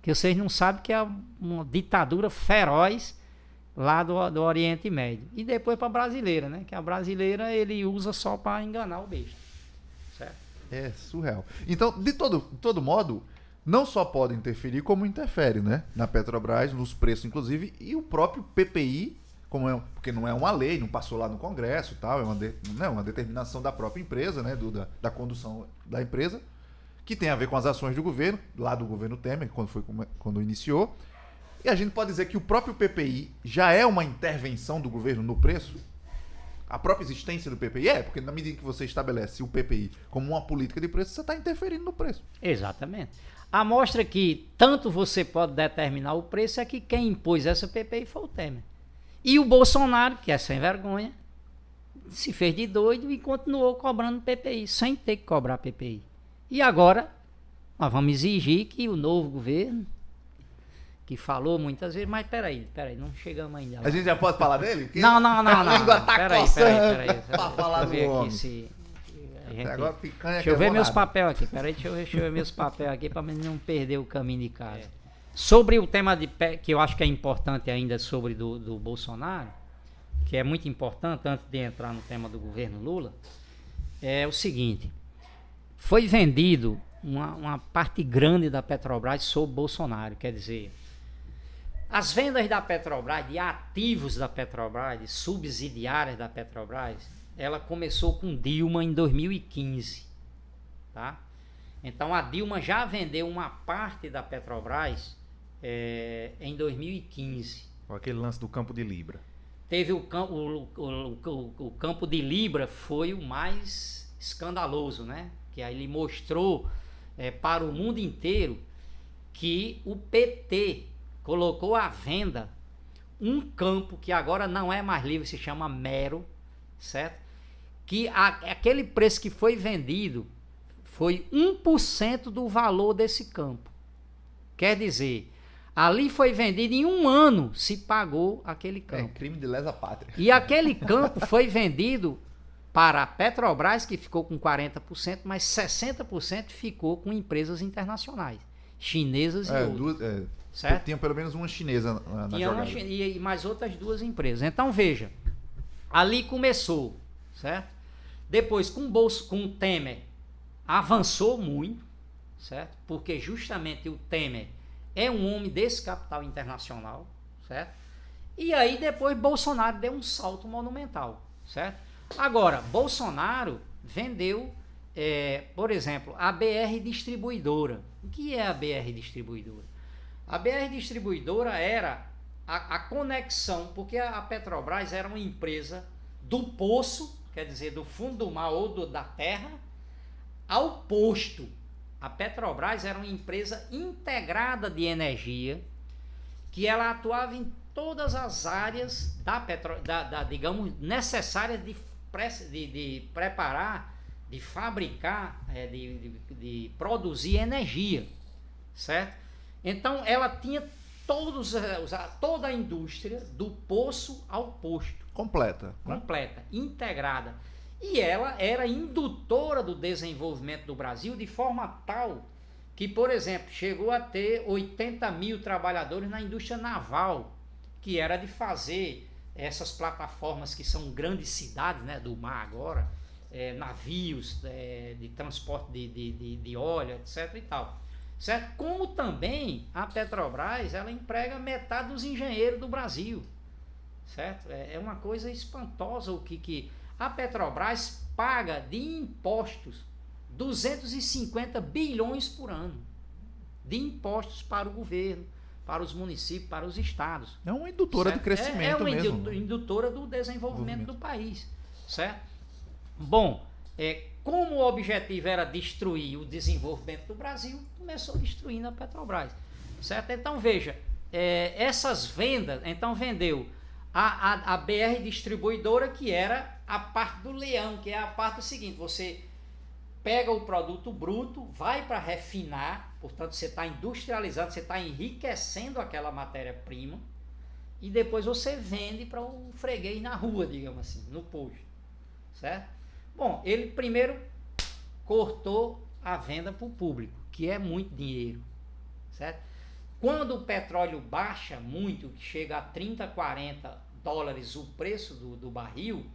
Que vocês não sabem que é uma ditadura feroz lá do Oriente Médio. E depois para a brasileira, né? Que a brasileira ele usa só para enganar o besta. Certo? É surreal. Então, de todo modo... Não só pode interferir, como interfere, né? Na Petrobras, nos preços, inclusive, e o próprio PPI, porque não é uma lei, não passou lá no Congresso e tal, é uma determinação da própria empresa, né? Da condução da empresa, que tem a ver com as ações do governo, lá do governo Temer, quando iniciou. E a gente pode dizer que o próprio PPI já é uma intervenção do governo no preço? A própria existência do PPI porque na medida que você estabelece o PPI como uma política de preço, você está interferindo no preço. Exatamente. A mostra que tanto você pode determinar o preço é que quem impôs essa PPI foi o Temer. E o Bolsonaro, que é sem vergonha, se fez de doido e continuou cobrando PPI, sem ter que cobrar PPI. E agora, nós vamos exigir que o novo governo, que falou muitas vezes, mas peraí, não chegamos ainda lá. A gente já pode falar dele? Não. A língua tá coçando pra falar do homem. Agora picanha. Deixa eu ver meus papéis aqui. Peraí, deixa eu ver meus papéis aqui para não perder o caminho de casa. Sobre o tema que eu acho que é importante ainda sobre do Bolsonaro, que é muito importante antes de entrar no tema do governo Lula, é o seguinte: foi vendido uma parte grande da Petrobras sob Bolsonaro, quer dizer, as vendas da Petrobras, de ativos da Petrobras, de subsidiárias da Petrobras, ela começou com Dilma em 2015, tá? Então a Dilma já vendeu uma parte da Petrobras em 2015. Aquele lance do Campo de Libra. Teve o Campo de Libra, foi o mais escandaloso, né? Que aí ele mostrou para o mundo inteiro que o PT colocou à venda um campo que agora não é mais livre, se chama Mero, certo? Que aquele preço que foi vendido foi 1% do valor desse campo. Quer dizer, ali foi vendido em um ano, se pagou aquele campo. Crime de lesa pátria. E aquele campo foi vendido para a Petrobras, que ficou com 40%, mas 60% ficou com empresas internacionais, chinesas e outras. Certo? Tinha pelo menos uma chinesa na jogada. E mais outras duas empresas. Então, veja, ali começou, certo? Depois, com o Temer, avançou muito, certo? Porque justamente o Temer é um homem desse capital internacional, certo? E aí depois Bolsonaro deu um salto monumental, certo? Agora, Bolsonaro vendeu, por exemplo, a BR Distribuidora. O que é a BR Distribuidora? A BR Distribuidora era a conexão, porque a Petrobras era uma empresa do poço, quer dizer, do fundo do mar ou da terra, ao posto. A Petrobras era uma empresa integrada de energia, que ela atuava em todas as áreas digamos, necessárias de preparar, de fabricar, de produzir energia, certo? Então ela tinha toda a indústria do poço ao posto. Completa. Completa, integrada. E ela era indutora do desenvolvimento do Brasil de forma tal que, por exemplo, chegou a ter 80 mil trabalhadores na indústria naval, que era de fazer essas plataformas que são grandes cidades, né, do mar agora, navios de transporte de óleo, etc. e tal. Certo? Como também a Petrobras, ela emprega metade dos engenheiros do Brasil. Certo? É uma coisa espantosa o que a Petrobras paga de impostos 250 bilhões por ano de impostos para o governo, para os municípios, para os estados. É uma indutora de crescimento mesmo. É uma indutora do desenvolvimento do país. Certo? Bom, como o objetivo era destruir o desenvolvimento do Brasil, começou destruindo a Petrobras. Certo? Então veja, essas vendas, então vendeu a BR Distribuidora, que era a parte do leão, que é a parte seguinte: você pega o produto bruto, vai para refinar, portanto você está industrializando, você está enriquecendo aquela matéria-prima, e depois você vende para um freguês na rua, digamos assim, no posto, certo? Bom, ele primeiro cortou a venda para o público, que é muito dinheiro, certo? Quando o petróleo baixa muito, que chega a 30, 40 dólares o preço do barril,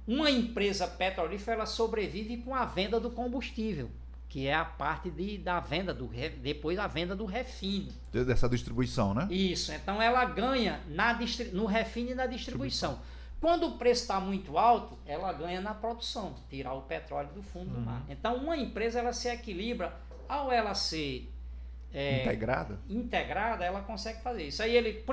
uma empresa petrolífera ela sobrevive com a venda do combustível, que é a parte da venda, depois a venda do refino. Dessa distribuição, né? Isso, então ela ganha no refino e na distribuição. Quando o preço está muito alto, ela ganha na produção, tirar o petróleo do fundo do mar. Então uma empresa ela se equilibra, ao ela ser integrada, ela consegue fazer isso. Aí ele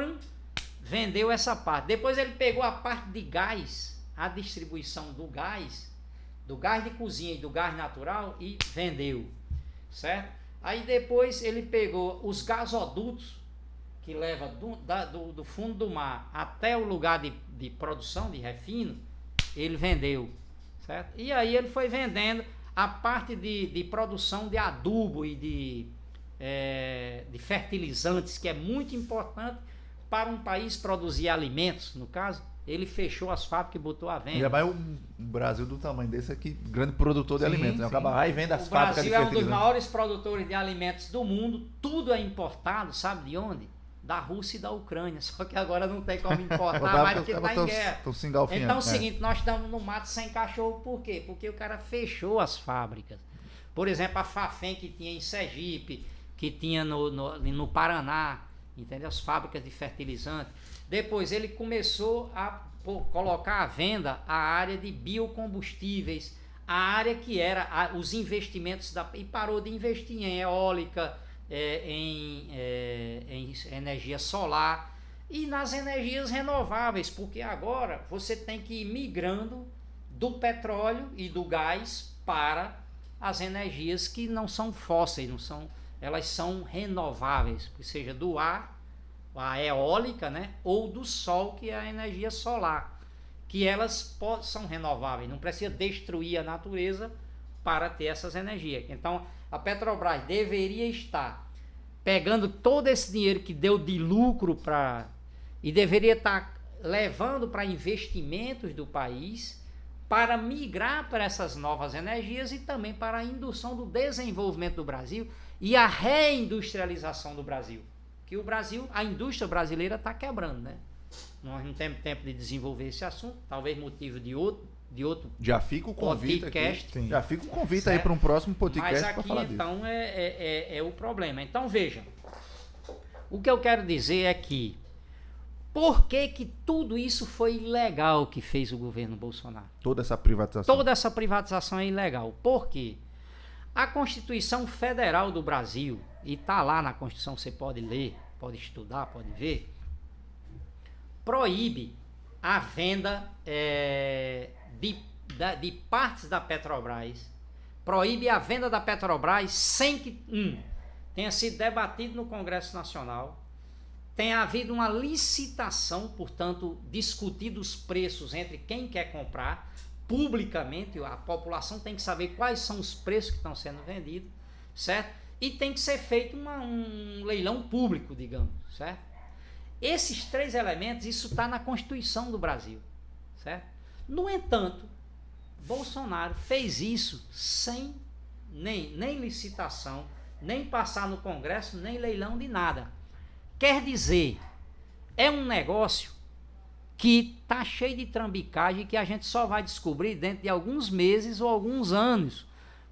vendeu essa parte. Depois ele pegou a parte de gás, a distribuição do gás de cozinha e do gás natural, e vendeu, certo? Aí depois ele pegou os gasodutos que leva do fundo do mar até o lugar de produção de refino, ele vendeu, certo? E aí ele foi vendendo a parte de produção de adubo e de fertilizantes, que é muito importante para um país produzir alimentos. No caso, ele fechou as fábricas e botou à venda. E vai um Brasil do tamanho desse aqui, grande produtor de alimentos, né? Acaba lá e vende as fábricas de fertilizantes. O Brasil é um dos maiores produtores de alimentos do mundo, tudo é importado, sabe de onde? Da Rússia e da Ucrânia, só que agora não tem como importar mais porque está em guerra. Então é o seguinte, nós estamos no mato sem cachorro, por quê? Porque o cara fechou as fábricas. Por exemplo, a Fafem, que tinha em Sergipe, que tinha no Paraná, entendeu? As fábricas de fertilizante. Depois ele começou a colocar à venda a área de biocombustíveis, a área que era os investimentos e parou de investir em eólica, em energia solar e nas energias renováveis, porque agora você tem que ir migrando do petróleo e do gás para as energias que não são fósseis, elas são renováveis, que seja do ar, a eólica, né, ou do sol, que é a energia solar, que elas são renováveis, não precisa destruir a natureza para ter essas energias. Então a Petrobras deveria estar pegando todo esse dinheiro que deu de lucro e deveria estar levando para investimentos do país, para migrar para essas novas energias e também para a indução do desenvolvimento do Brasil e a reindustrialização do Brasil. Que o Brasil, a indústria brasileira está quebrando, né? Nós não temos tempo de desenvolver esse assunto, talvez motivo de outro já fica o convite podcast. Já fica o convite certo? Aí para um próximo podcast. Mas aqui falar então disso. É o problema. Então veja, o que eu quero dizer é que por que tudo isso foi ilegal que fez o governo Bolsonaro? Toda essa privatização. Toda essa privatização é ilegal. Por quê? A Constituição Federal do Brasil, e está lá na Constituição, você pode ler, pode estudar, pode ver, proíbe a venda de partes da Petrobras, proíbe a venda da Petrobras sem que tenha sido debatido no Congresso Nacional, tenha havido uma licitação, portanto, discutido os preços entre quem quer comprar, publicamente, a população tem que saber quais são os preços que estão sendo vendidos, certo? E tem que ser feito um leilão público, digamos, certo? Esses 3 elementos, isso está na Constituição do Brasil, certo? No entanto, Bolsonaro fez isso sem nem licitação, nem passar no Congresso, nem leilão de nada. Quer dizer, é um negócio que está cheio de trambicagem que a gente só vai descobrir dentro de alguns meses ou alguns anos.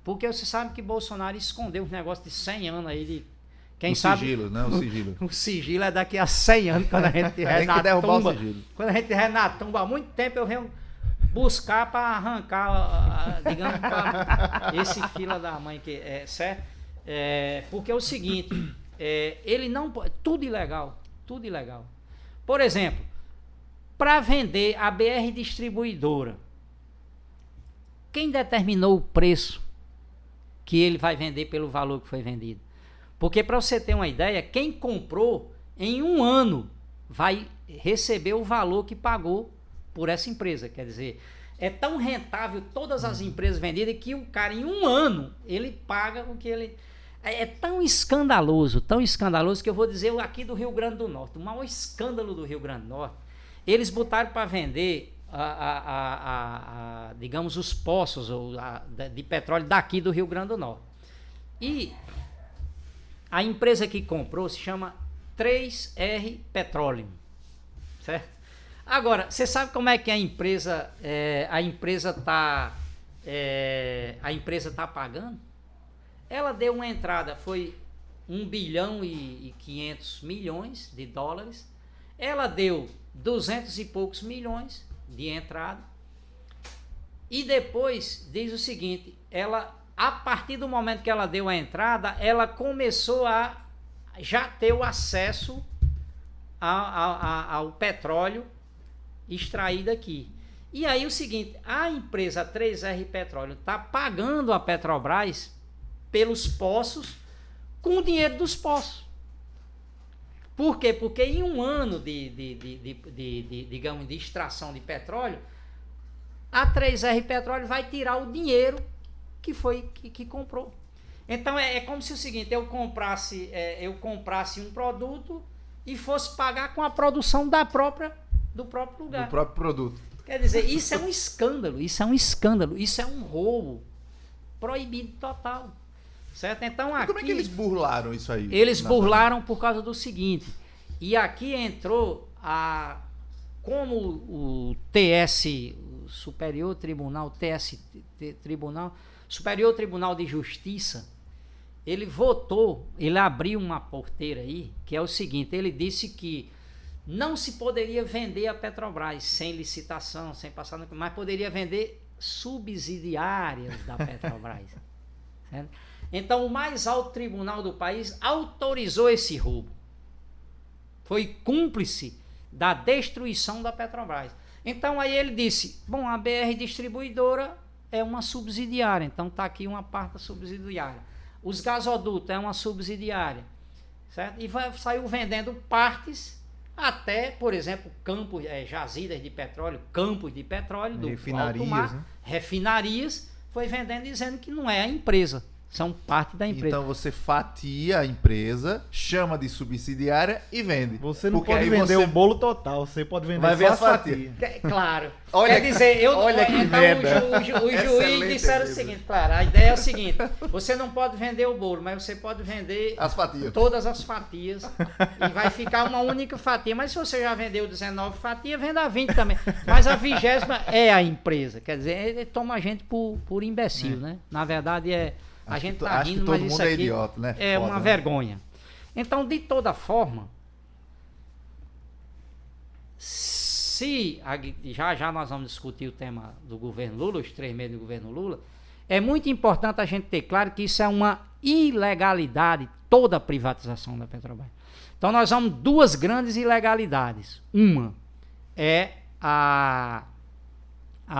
Porque você sabe que Bolsonaro escondeu um negócio de 100 anos aí de... Quem sabe, sigilo, né? O sigilo. O sigilo é daqui a 100 anos, quando a gente estiver na tumba. Quando a gente estiver na tumba, há muito tempo eu venho buscar para arrancar, digamos, esse fila da mãe, que é certo? Porque é o seguinte, ele não pode... Tudo ilegal. Por exemplo, para vender a BR Distribuidora, quem determinou o preço que ele vai vender pelo valor que foi vendido? Porque, para você ter uma ideia, quem comprou em um ano vai receber o valor que pagou por essa empresa. Quer dizer, é tão rentável todas as empresas vendidas que o cara, em um ano, ele paga o que ele... É tão escandaloso que eu vou dizer aqui do Rio Grande do Norte. O maior escândalo do Rio Grande do Norte, eles botaram para vender, digamos, os poços de petróleo daqui do Rio Grande do Norte. E a empresa que comprou se chama 3R Petroleum, certo? Agora, você sabe como é que a empresa tá pagando? Ela deu uma entrada, foi 1 bilhão e 500 milhões de dólares. Ela deu 200 e poucos milhões de entrada. E depois diz o seguinte, a partir do momento que ela deu a entrada, ela começou a já ter o acesso ao petróleo extraído aqui. E aí o seguinte, a empresa 3R Petróleo está pagando a Petrobras pelos poços com o dinheiro dos poços. Por quê? Porque em um ano digamos, de extração de petróleo, a 3R Petróleo vai tirar o dinheiro que comprou. Então é como se o seguinte, eu comprasse um produto e fosse pagar com a produção do próprio lugar. Do próprio produto. Quer dizer, isso é um escândalo, isso é um roubo proibido total. Certo? Então, aqui, como é que eles burlaram isso aí? Eles burlaram por causa do seguinte, e aqui entrou como o Superior Tribunal de Justiça, ele abriu uma porteira aí, que é o seguinte, ele disse que não se poderia vender a Petrobras sem licitação, sem passar no... mas poderia vender subsidiárias da Petrobras. Certo? Então, o mais alto tribunal do país autorizou esse roubo. Foi cúmplice da destruição da Petrobras. Então, aí ele disse, bom, a BR Distribuidora é uma subsidiária, então está aqui uma parte da subsidiária. Os gasodutos é uma subsidiária, certo? E saiu vendendo partes até, por exemplo, campos, jazidas de petróleo, campos de petróleo do alto mar, né? Refinarias, foi vendendo dizendo que não é a empresa. São parte da empresa. Então você fatia a empresa, chama de subsidiária e vende. Você não pode vender o bolo total, você pode vender só a fatia. Claro. Quer dizer, olha que merda. O juiz disseram o seguinte, claro, a ideia é o seguinte, você não pode vender o bolo, mas você pode vender as fatias. Todas as fatias e vai ficar uma única fatia. Mas se você já vendeu 19 fatias, venda 20 também. Mas a 20ª é a empresa. Quer dizer, ele toma a gente por imbecil, né? Na verdade a gente tá rindo, mas isso aqui idiota, né? É uma vergonha. Então, de toda forma, já nós vamos discutir o tema do governo Lula, os 3 meses do governo Lula, é muito importante a gente ter claro que isso é uma ilegalidade, toda a privatização da Petrobras. Então, nós vamos 2 grandes ilegalidades. Uma é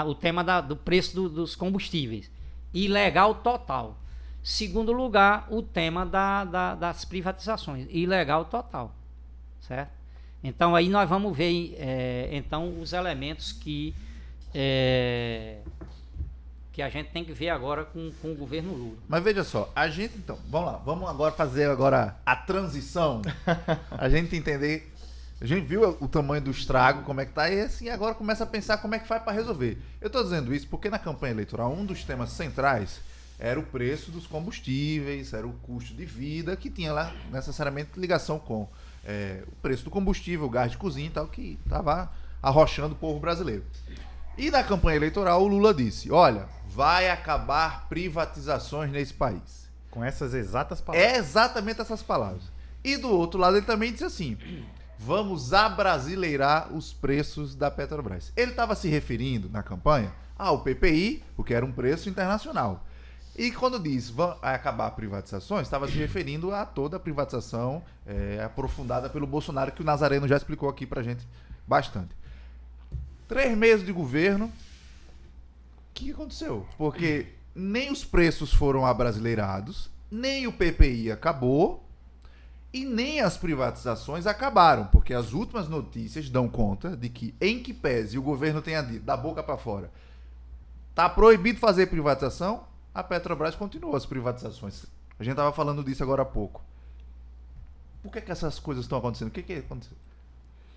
o tema do preço dos combustíveis. Ilegal total. Segundo lugar, o tema das privatizações. Ilegal total. Certo? Então, aí nós vamos ver então os elementos que que a gente tem que ver agora com o governo Lula. Mas veja só, a gente então, vamos lá, vamos agora fazer agora a transição, a gente entender, a gente viu o tamanho do estrago, como é que tá, e assim agora começa a pensar como é que faz para resolver. Eu tô dizendo isso porque na campanha eleitoral um dos temas centrais era o preço dos combustíveis, era o custo de vida, que tinha lá necessariamente ligação com o preço do combustível, o gás de cozinha e tal, que estava arrochando o povo brasileiro. E na campanha eleitoral o Lula disse, olha, vai acabar privatizações nesse país. Com essas exatas palavras. É exatamente essas palavras. E do outro lado ele também disse assim, vamos abrasileirar os preços da Petrobras. Ele estava se referindo na campanha ao PPI, porque era um preço internacional. E quando diz vai acabar privatizações, estava se referindo a toda a privatização aprofundada pelo Bolsonaro, que o Nazareno já explicou aqui pra gente bastante. 3 meses de governo, o que aconteceu? Porque nem os preços foram abrasileirados, nem o PPI acabou e nem as privatizações acabaram, porque as últimas notícias dão conta de que, em que pese o governo tenha dito, da boca para fora, está proibido fazer privatização, a Petrobras continuou as privatizações. A gente estava falando disso agora há pouco. Por que essas coisas estão acontecendo? O que aconteceu?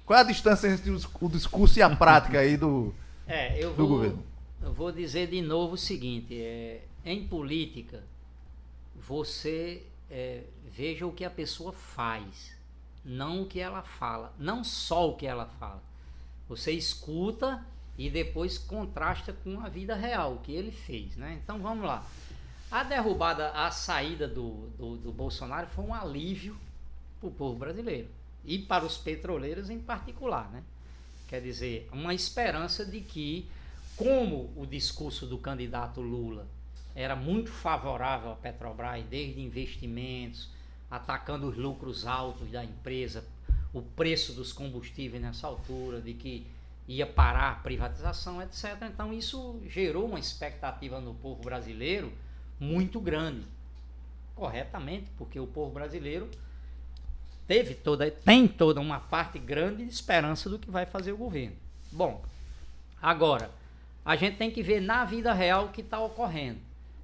Qual é a distância entre o discurso e a prática aí do governo? Eu vou dizer de novo o seguinte, em política, você veja o que a pessoa faz, não o que ela fala, não só o que ela fala. Você escuta e depois contrasta com a vida real, o que ele fez, né? Então vamos lá. A derrubada, a saída do Bolsonaro foi um alívio para o povo brasileiro e para os petroleiros em particular, né? Quer dizer, uma esperança de que, como o discurso do candidato Lula era muito favorável à Petrobras, desde investimentos, atacando os lucros altos da empresa, o preço dos combustíveis nessa altura, de que ia parar a privatização, etc. Então isso gerou uma expectativa no povo brasileiro muito grande. Corretamente, porque o povo brasileiro tem toda uma parte grande de esperança do que vai fazer o governo. Bom, agora, a gente tem que ver na vida real o que está ocorrendo.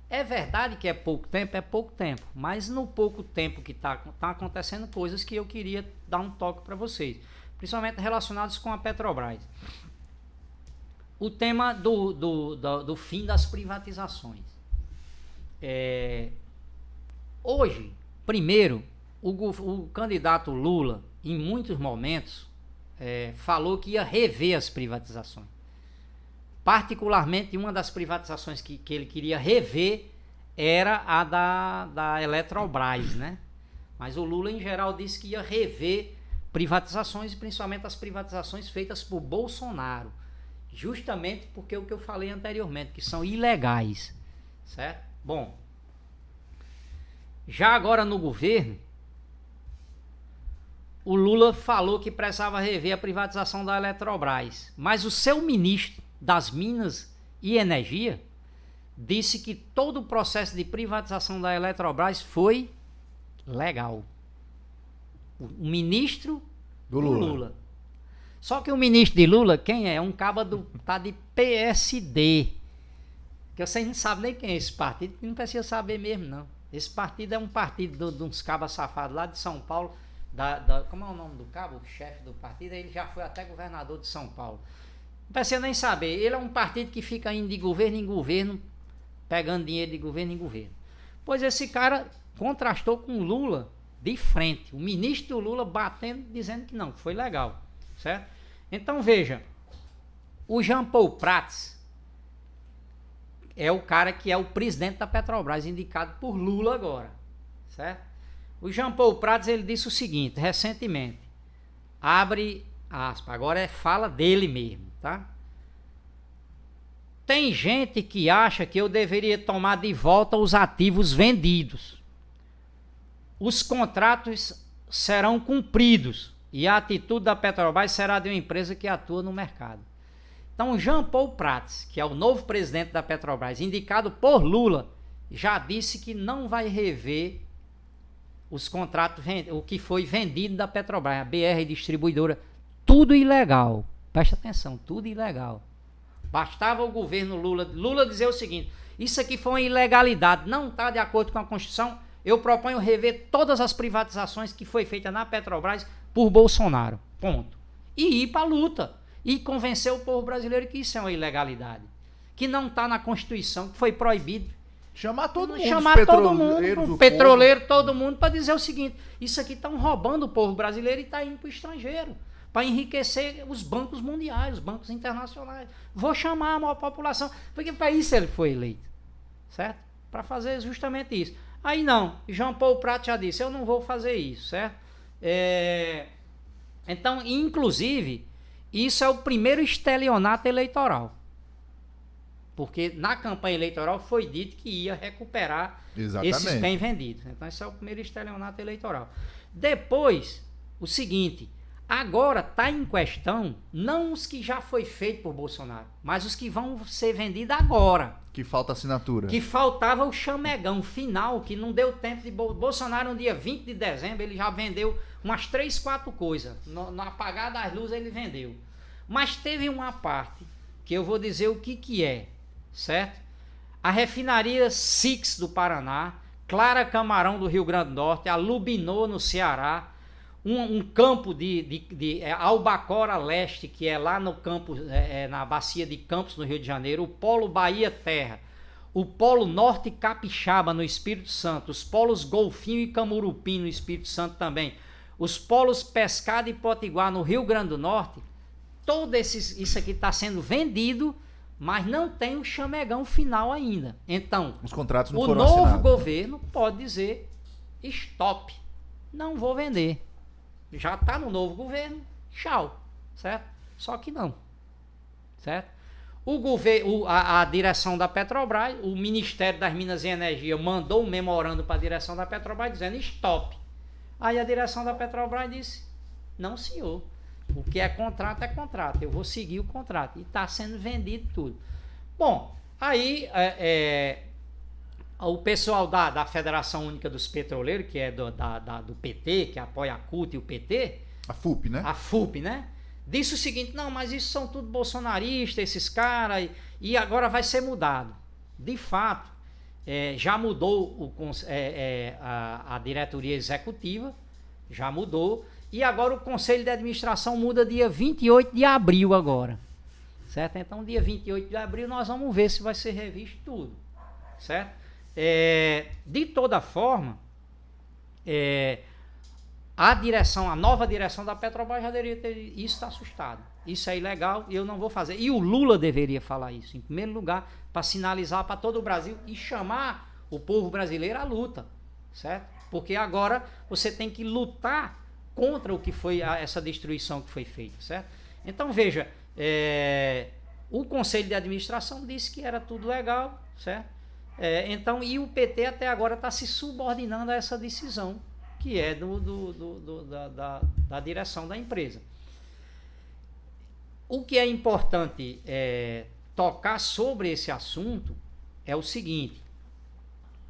É verdade que é pouco tempo, mas no pouco tempo que tá acontecendo coisas que eu queria dar um toque para vocês, principalmente relacionados com a Petrobras. O tema do fim das privatizações. Hoje, primeiro, o candidato Lula, em muitos momentos, falou que ia rever as privatizações. Particularmente, uma das privatizações que ele queria rever era a da Eletrobras, né? Mas o Lula, em geral, disse que ia rever privatizações, principalmente as privatizações feitas por Bolsonaro, justamente porque o que eu falei anteriormente, que são ilegais, certo? Bom, já agora no governo, o Lula falou que precisava rever a privatização da Eletrobras, mas o seu ministro das Minas e Energia disse que todo o processo de privatização da Eletrobras foi legal. O ministro do Lula. Só que o ministro de Lula, quem é? Um caba tá de PSD. Que vocês não sabem nem quem é esse partido, não precisa saber mesmo, não. Esse partido é um partido de uns cabas safados lá de São Paulo. Como é o nome do cabo? O chefe do partido, ele já foi até governador de São Paulo. Não precisa nem saber. Ele é um partido que fica indo de governo em governo, pegando dinheiro de governo em governo. Pois esse cara contrastou com o Lula de frente. O ministro do Lula batendo, dizendo que não, que foi legal. Certo? Então veja, o Jean Paul Prats é o cara que é o presidente da Petrobras, indicado por Lula agora. Certo? O Jean Paul Prats, ele disse o seguinte, recentemente, abre aspas, agora fala dele mesmo, tá? Tem gente que acha que eu deveria tomar de volta os ativos vendidos. Os contratos serão cumpridos e a atitude da Petrobras será de uma empresa que atua no mercado. Então, Jean Paul Prats, que é o novo presidente da Petrobras, indicado por Lula, já disse que não vai rever os contratos, o que foi vendido da Petrobras, a BR Distribuidora, tudo ilegal. Presta atenção, tudo ilegal. Bastava o governo Lula dizer o seguinte: isso aqui foi uma ilegalidade, não está de acordo com a Constituição, eu proponho rever todas as privatizações que foi feita na Petrobras por Bolsonaro. Ponto. E ir para a luta. E convencer o povo brasileiro que isso é uma ilegalidade. Que não está na Constituição, que foi proibido. Chamar todo mundo. Chamar todo mundo, o petroleiro, todo mundo, para dizer o seguinte: isso aqui estão roubando o povo brasileiro e está indo para o estrangeiro. Para enriquecer os bancos mundiais, os bancos internacionais. Vou chamar a maior população. Porque para isso ele foi eleito. Certo? Para fazer justamente isso. Aí não, João Paulo Prat já disse: eu não vou fazer isso, certo? Então, inclusive, isso é o primeiro estelionato eleitoral. Porque na campanha eleitoral foi dito que ia recuperar esses bens vendidos. Então, esse é o primeiro estelionato eleitoral. Depois, o seguinte: agora está em questão não os que já foi feito por Bolsonaro, mas os que vão ser vendidos agora. Que falta assinatura. Que faltava o chamegão final, que não deu tempo de... Bolsonaro, no dia 20 de dezembro, ele já vendeu umas 3, 4 coisas. No apagar das luzes, ele vendeu. Mas teve uma parte que eu vou dizer o que é, certo? A refinaria Six do Paraná, Clara Camarão do Rio Grande do Norte, a Lubinô no Ceará, um campo de Albacora Leste, que é lá no campo, na bacia de Campos, no Rio de Janeiro, o Polo Bahia Terra, o Polo Norte Capixaba, no Espírito Santo, os polos Golfinho e Camurupim, no Espírito Santo também, os polos Pescada e Potiguar, no Rio Grande do Norte. Todo isso aqui está sendo vendido, mas não tem o chamegão final ainda. Então, os contratos não o foram novo assinados. Governo pode dizer: stop, não vou vender. Já está no novo governo, tchau, certo? Só que não, certo? O governo, a direção da Petrobras, o Ministério das Minas e Energia mandou um memorando para a direção da Petrobras dizendo stop. Aí a direção da Petrobras disse: não, senhor, o que é contrato, eu vou seguir o contrato. E está sendo vendido tudo. Bom, aí o pessoal da Federação Única dos Petroleiros, que é do PT, que apoia a CUT e o PT... A FUP, né? A FUP, né? Disse o seguinte: não, mas isso são tudo bolsonaristas, esses caras, e agora vai ser mudado. De fato, já mudou a diretoria executiva, já mudou, e agora o Conselho de Administração muda dia 28 de abril agora. Certo? Então, dia 28 de abril, nós vamos ver se vai ser revisto tudo. Certo? De toda forma, a nova direção da Petrobras já deveria ter isso. Está assustado, isso é ilegal e eu não vou fazer. E o Lula deveria falar isso em primeiro lugar, para sinalizar para todo o Brasil e chamar o povo brasileiro à luta, certo? Porque agora você tem que lutar contra o que foi essa destruição que foi feita, certo? Então veja, o Conselho de Administração disse que era tudo legal, certo? Então, e o PT até agora está se subordinando a essa decisão, que é da direção da empresa. O que é importante tocar sobre esse assunto é o seguinte: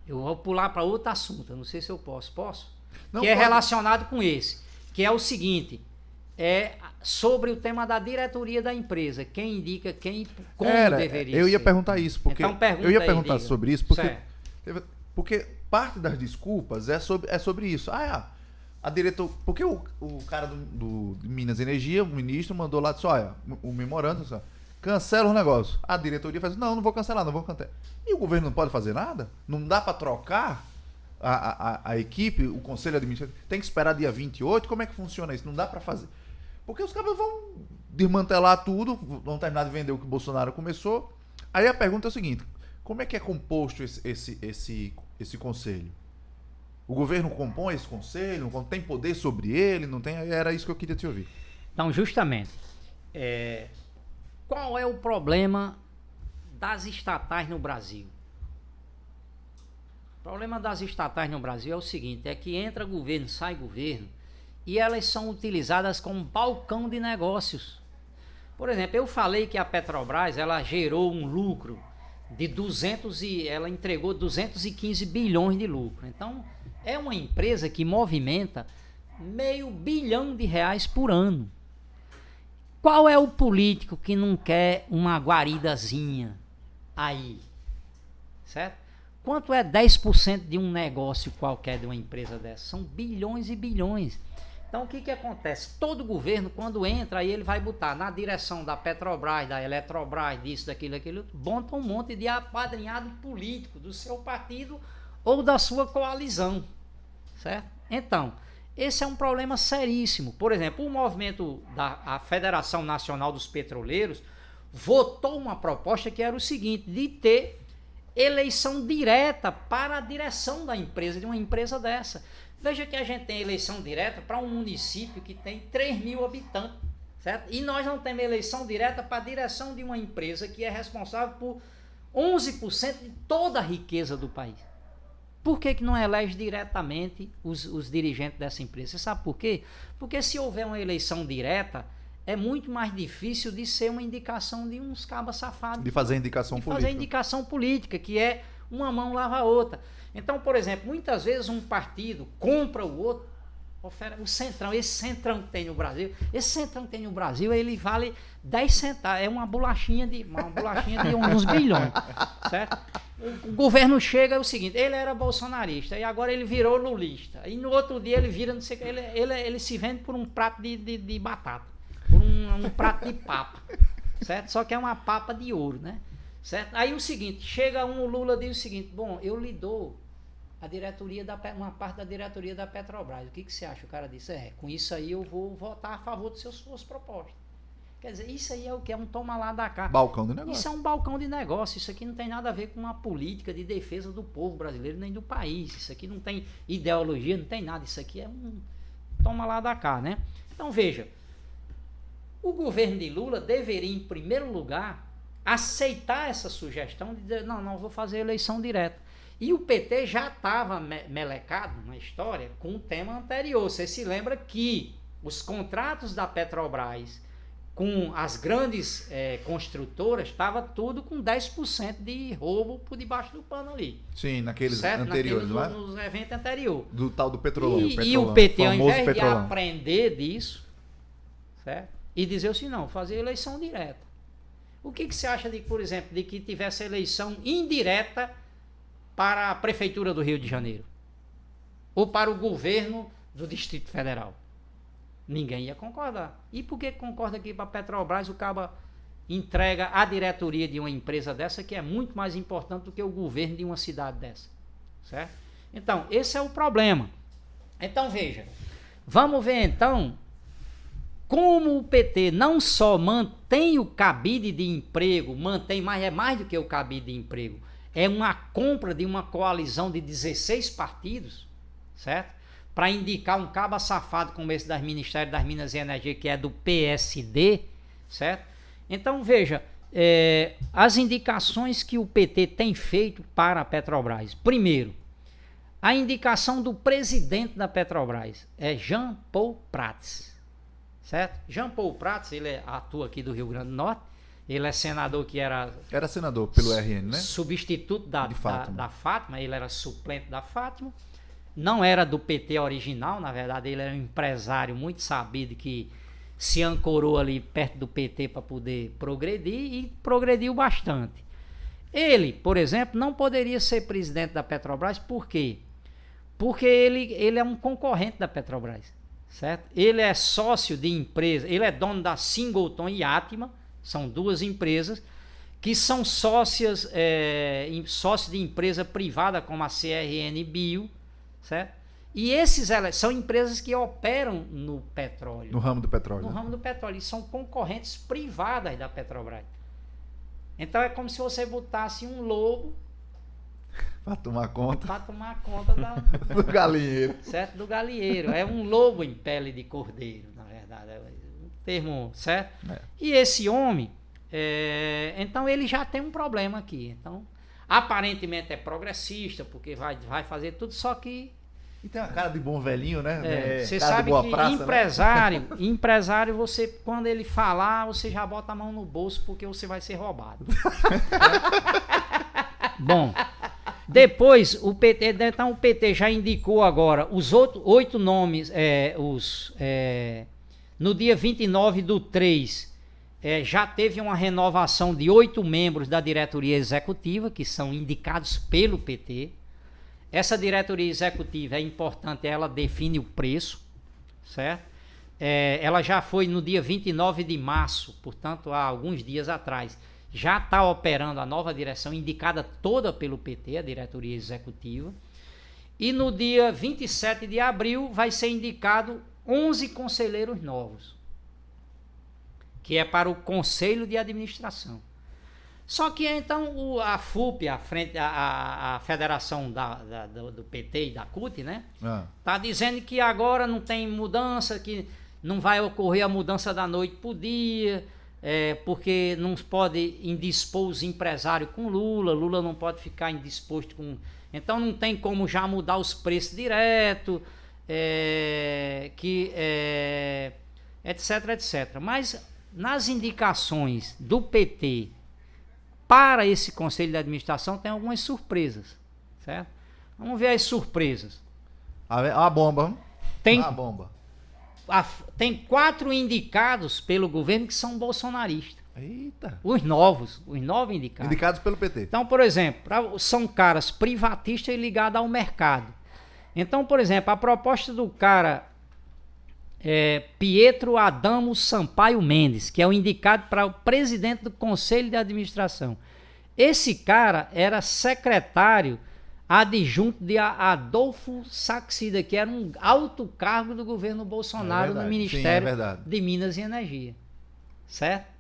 eu vou pular para outro assunto, eu não sei se eu posso? Não, que é relacionado com esse, que é o seguinte: sobre o tema da diretoria da empresa, quem indica como deveria ser. Eu ia perguntar isso, porque então, eu ia perguntar sobre isso, porque parte das desculpas é sobre isso. A diretor, porque o cara do Minas e Energia, o ministro, mandou lá, disse: olha, o memorando, disse, cancela o negócio. A diretoria faz: não vou cancelar, não vou cancelar. E o governo não pode fazer nada? Não dá para trocar a equipe, o conselho administrativo? Tem que esperar dia 28? Como é que funciona isso? Não dá para fazer. Porque os caras vão desmantelar tudo, vão terminar de vender o que o Bolsonaro começou. Aí a pergunta é o seguinte: como é que é composto esse conselho? O governo compõe esse conselho? Tem poder sobre ele? Não tem? Era isso que eu queria te ouvir. Então, justamente, qual é o problema das estatais no Brasil? O problema das estatais no Brasil é o seguinte: é que entra governo, sai governo, e elas são utilizadas como balcão de negócios. Por exemplo, eu falei que a Petrobras ela gerou um lucro de ela entregou 215 bilhões de lucro. Então, é uma empresa que movimenta R$500 milhões por ano. Qual é o político que não quer uma guaridazinha aí? Certo? Quanto é 10% de um negócio qualquer de uma empresa dessa? São bilhões e bilhões. Então o que acontece? Todo governo, quando entra, aí ele vai botar na direção da Petrobras, da Eletrobras, disso, daquilo, monta um monte de apadrinhado político do seu partido ou da sua coalizão. Certo? Então, esse é um problema seríssimo. Por exemplo, o movimento da Federação Nacional dos Petroleiros votou uma proposta que era o seguinte, de ter eleição direta para a direção da empresa, de uma empresa dessa. Veja que a gente tem eleição direta para um município que tem 3.000 habitantes, certo? E nós não temos eleição direta para a direção de uma empresa que é responsável por 11% de toda a riqueza do país. Por que não elege diretamente os dirigentes dessa empresa? Você sabe por quê? Porque se houver uma eleição direta, é muito mais difícil de ser uma indicação de uns cabas safados. De fazer indicação política. Fazer indicação política, que é uma mão lava a outra. Então, por exemplo, muitas vezes um partido compra o outro, oferece o Centrão, esse Centrão que tem no Brasil, ele vale 10 centavos, é uma bolachinha de uns bilhões, certo? O governo chega, é o seguinte, ele era bolsonarista e agora ele virou lulista, e no outro dia ele vira, não sei o que, ele se vende por um prato de batata, por um prato de papa, certo? Só que é uma papa de ouro, né? Certo? Aí o seguinte, chega o Lula diz o seguinte, bom, eu lhe dou a diretoria uma parte da diretoria da Petrobras. O que você acha? O cara disse, com isso aí eu vou votar a favor das suas propostas. Quer dizer, isso aí é o que? É um toma lá da cá. Balcão de negócio. Isso é um balcão de negócio. Isso aqui não tem nada a ver com uma política de defesa do povo brasileiro nem do país. Isso aqui não tem ideologia, não tem nada. Isso aqui é um toma lá da cá, né? Então veja, o governo de Lula deveria, em primeiro lugar, aceitar essa sugestão de dizer, não vou fazer eleição direta. E o PT já estava melecado na história com o tema anterior. Você se lembra que os contratos da Petrobras com as grandes construtoras estava tudo com 10% de roubo por debaixo do pano ali. Sim, naqueles anteriores, não é? Nos eventos anteriores. Do tal do Petrolão. E o PT, ao invés de aprender disso, certo? E dizer assim, não, fazer eleição direta. O que você acha, por exemplo, de que tivesse eleição indireta para a Prefeitura do Rio de Janeiro? Ou para o governo do Distrito Federal? Ninguém ia concordar. E por que concorda aqui para a Petrobras? O caba entrega a diretoria de uma empresa dessa que é muito mais importante do que o governo de uma cidade dessa. Certo? Então, esse é o problema. Então, veja. Vamos ver, então, como o PT não só mantém o cabide de emprego, mas é mais do que o cabide de emprego, é uma compra de uma coalizão de 16 partidos, certo? Para indicar um caba safado como esse das Ministério das Minas e Energia, que é do PSD, certo? Então, veja, as indicações que o PT tem feito para a Petrobras. Primeiro, a indicação do presidente da Petrobras é Jean Paul Prats. Certo? Jean Paul Prats, ele atua aqui do Rio Grande do Norte, ele é senador que era senador pelo RN, né? Substituto da Fátima, ele era suplente da Fátima, não era do PT original, na verdade ele era um empresário muito sabido que se ancorou ali perto do PT para poder progredir e progrediu bastante. Ele, por exemplo, não poderia ser presidente da Petrobras, por quê? Porque ele é um concorrente da Petrobras. Certo? Ele é sócio de empresa, ele é dono da Singleton e Atma, são duas empresas que são sócios de empresa privada como a CRN Bio, certo? E esses são empresas que operam no petróleo. No ramo do petróleo. No ramo do petróleo, e são concorrentes privadas da Petrobras. Então é como se você botasse um lobo para tomar conta do galinheiro. Certo? Do galinheiro. É um lobo em pele de cordeiro, na verdade. É um termo, certo? E esse homem, então ele já tem um problema aqui. Então, aparentemente é progressista, porque vai fazer tudo, só que... E tem uma cara de bom velhinho, né? Você sabe que praça, empresário, você, quando ele falar, você já bota a mão no bolso, porque você vai ser roubado. Bom... Depois, o PT já indicou agora os 8 nomes, no dia 29/3, já teve uma renovação de 8 membros da diretoria executiva, que são indicados pelo PT. Essa diretoria executiva é importante, ela define o preço, certo? Ela já foi no dia 29 de março, portanto, há alguns dias atrás, já está operando a nova direção, indicada toda pelo PT, a diretoria executiva. E no dia 27 de abril vai ser indicado 11 conselheiros novos, que é para o Conselho de Administração. Só que então a FUP, a Federação do PT e da CUT, né? Tá dizendo que agora não tem mudança, que não vai ocorrer a mudança da noite para o dia, porque não pode indispor os empresários com Lula não pode ficar indisposto com... Então não tem como já mudar os preços direto, etc, etc. Mas nas indicações do PT para esse Conselho de Administração tem algumas surpresas, certo? Vamos ver as surpresas. A bomba. Tem, a bomba. Tem 4 indicados pelo governo que são bolsonaristas. Eita. Os novos indicados. Indicados pelo PT. Então, por exemplo, são caras privatistas e ligados ao mercado. Então, por exemplo, a proposta do cara Pietro Adamo Sampaio Mendes, que é o indicado para o presidente do Conselho de Administração. Esse cara era secretário adjunto de Adolfo Saxida, que era um alto cargo do governo Bolsonaro no Ministério de Minas e Energia. Certo?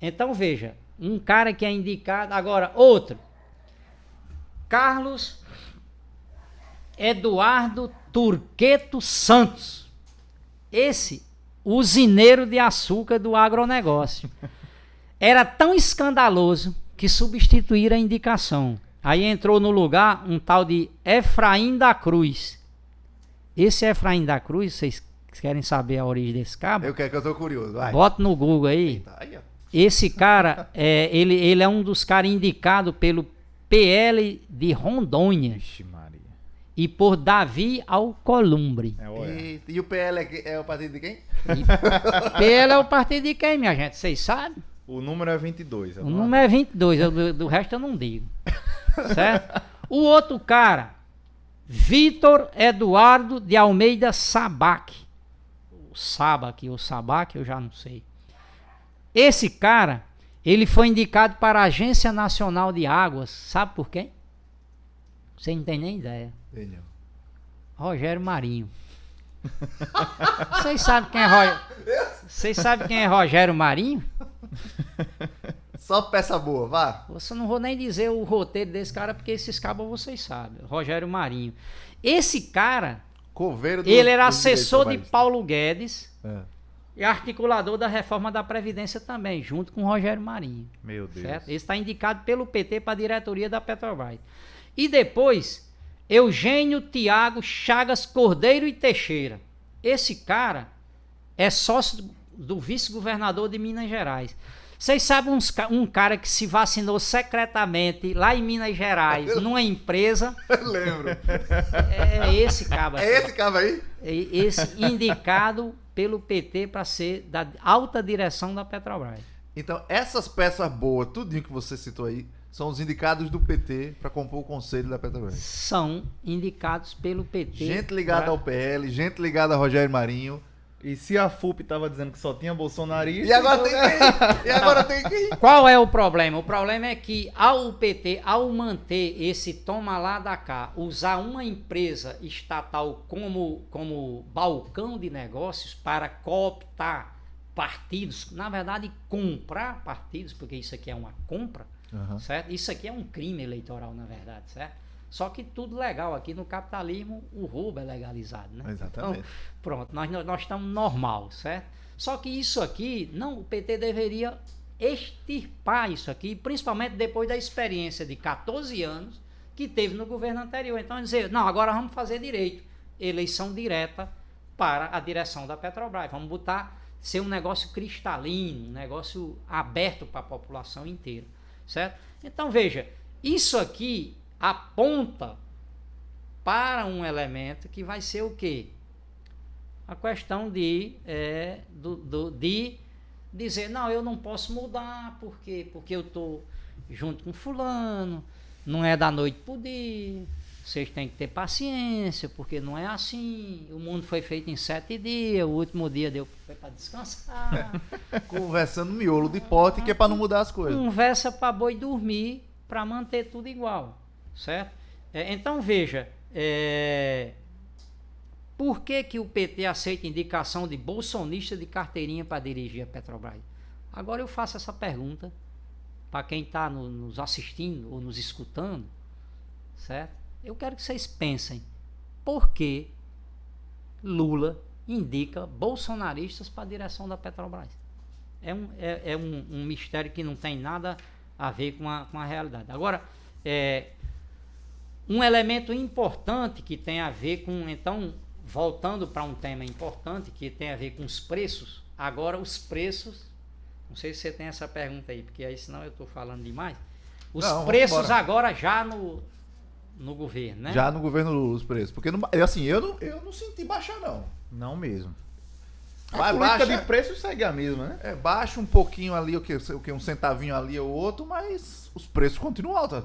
Então, veja, um cara que é indicado... Agora, outro. Carlos Eduardo Turqueto Santos. Esse, usineiro de açúcar do agronegócio. Era tão escandaloso que substituíram a indicação. Aí entrou no lugar um tal de Efraim da Cruz. Esse Efraim da Cruz, vocês querem saber a origem desse cabo? Eu quero, que eu tô curioso. Vai. Bota no Google aí. Eita, aí, ó. Esse cara, ele é um dos caras indicados pelo PL de Rondônia. Vixe Maria. E por Davi Alcolumbre. E o PL é o partido de quem? PL é o partido de quem, minha gente? Vocês sabem? O número é 22. O número é 22, do resto eu não digo. Certo? O outro cara, Vitor Eduardo de Almeida Sabac. O Sabac, eu já não sei. Esse cara, ele foi indicado para a Agência Nacional de Águas. Sabe por quem? Você não tem nem ideia. Rogério Marinho. Vocês sabem quem é Rogério Marinho? Só peça boa, vá. Eu não vou nem dizer o roteiro desse cara, porque esses cabos vocês sabem. Rogério Marinho. Esse cara, ele era assessor de Paulo Guedes e articulador da reforma da Previdência também, junto com Rogério Marinho. Meu Deus. Certo? Esse está indicado pelo PT para a diretoria da Petrobras. E depois, Eugênio Tiago Chagas Cordeiro e Teixeira. Esse cara é sócio do vice-governador de Minas Gerais. Vocês sabem um cara que se vacinou secretamente lá em Minas Gerais, numa empresa? Eu lembro. É esse cabo aí. É esse cabo aí? Esse indicado pelo PT para ser da alta direção da Petrobras. Então, essas peças boas, tudinho que você citou aí, são os indicados do PT para compor o conselho da Petrobras. São indicados pelo PT. Gente ligada ao PL, gente ligada a Rogério Marinho. E se a FUP tava dizendo que só tinha bolsonarista... E agora tem quem? E agora tem quem? Qual é o problema? O problema é que o PT, ao manter esse toma lá da cá, usar uma empresa estatal como balcão de negócios para cooptar partidos, na verdade comprar partidos, porque isso aqui é uma compra, certo? Isso aqui é um crime eleitoral, na verdade, certo? Só que tudo legal. Aqui no capitalismo, o roubo é legalizado, né? Exatamente. Então, pronto, nós estamos normal, certo? Só que isso aqui, o PT deveria extirpar isso aqui, principalmente depois da experiência de 14 anos que teve no governo anterior. Então, dizer, não, agora vamos fazer direito. Eleição direta para a direção da Petrobras. Vamos ser um negócio cristalino, um negócio aberto para a população inteira, certo? Então, veja, isso aqui aponta para um elemento que vai ser o quê? A questão de dizer, não, eu não posso mudar, porque eu estou junto com fulano, não é da noite pro dia, vocês têm que ter paciência, porque não é assim, o mundo foi feito em 7 dias, o último dia deu para descansar. Conversando miolo de pote, que é para não mudar as coisas. Conversa para boi dormir, para manter tudo igual, certo? Então veja, por que o PT aceita indicação de bolsonista de carteirinha para dirigir a Petrobras? Agora eu faço essa pergunta para quem está nos assistindo ou nos escutando, certo? Eu quero que vocês pensem, por que Lula indica bolsonaristas para a direção da Petrobras? É um mistério que não tem nada a ver com a realidade. Agora, um elemento importante que tem a ver com, então, voltando para um tema importante que tem a ver com os preços, agora os preços, não sei se você tem essa pergunta aí, porque aí senão eu estou falando demais, preços agora já no governo, né? Já no governo Lula os preços, porque assim, eu não senti baixar não. Não mesmo. A política de preços segue a mesma, né? Baixa um pouquinho ali, um centavinho ali ou outro, mas os preços continuam altos.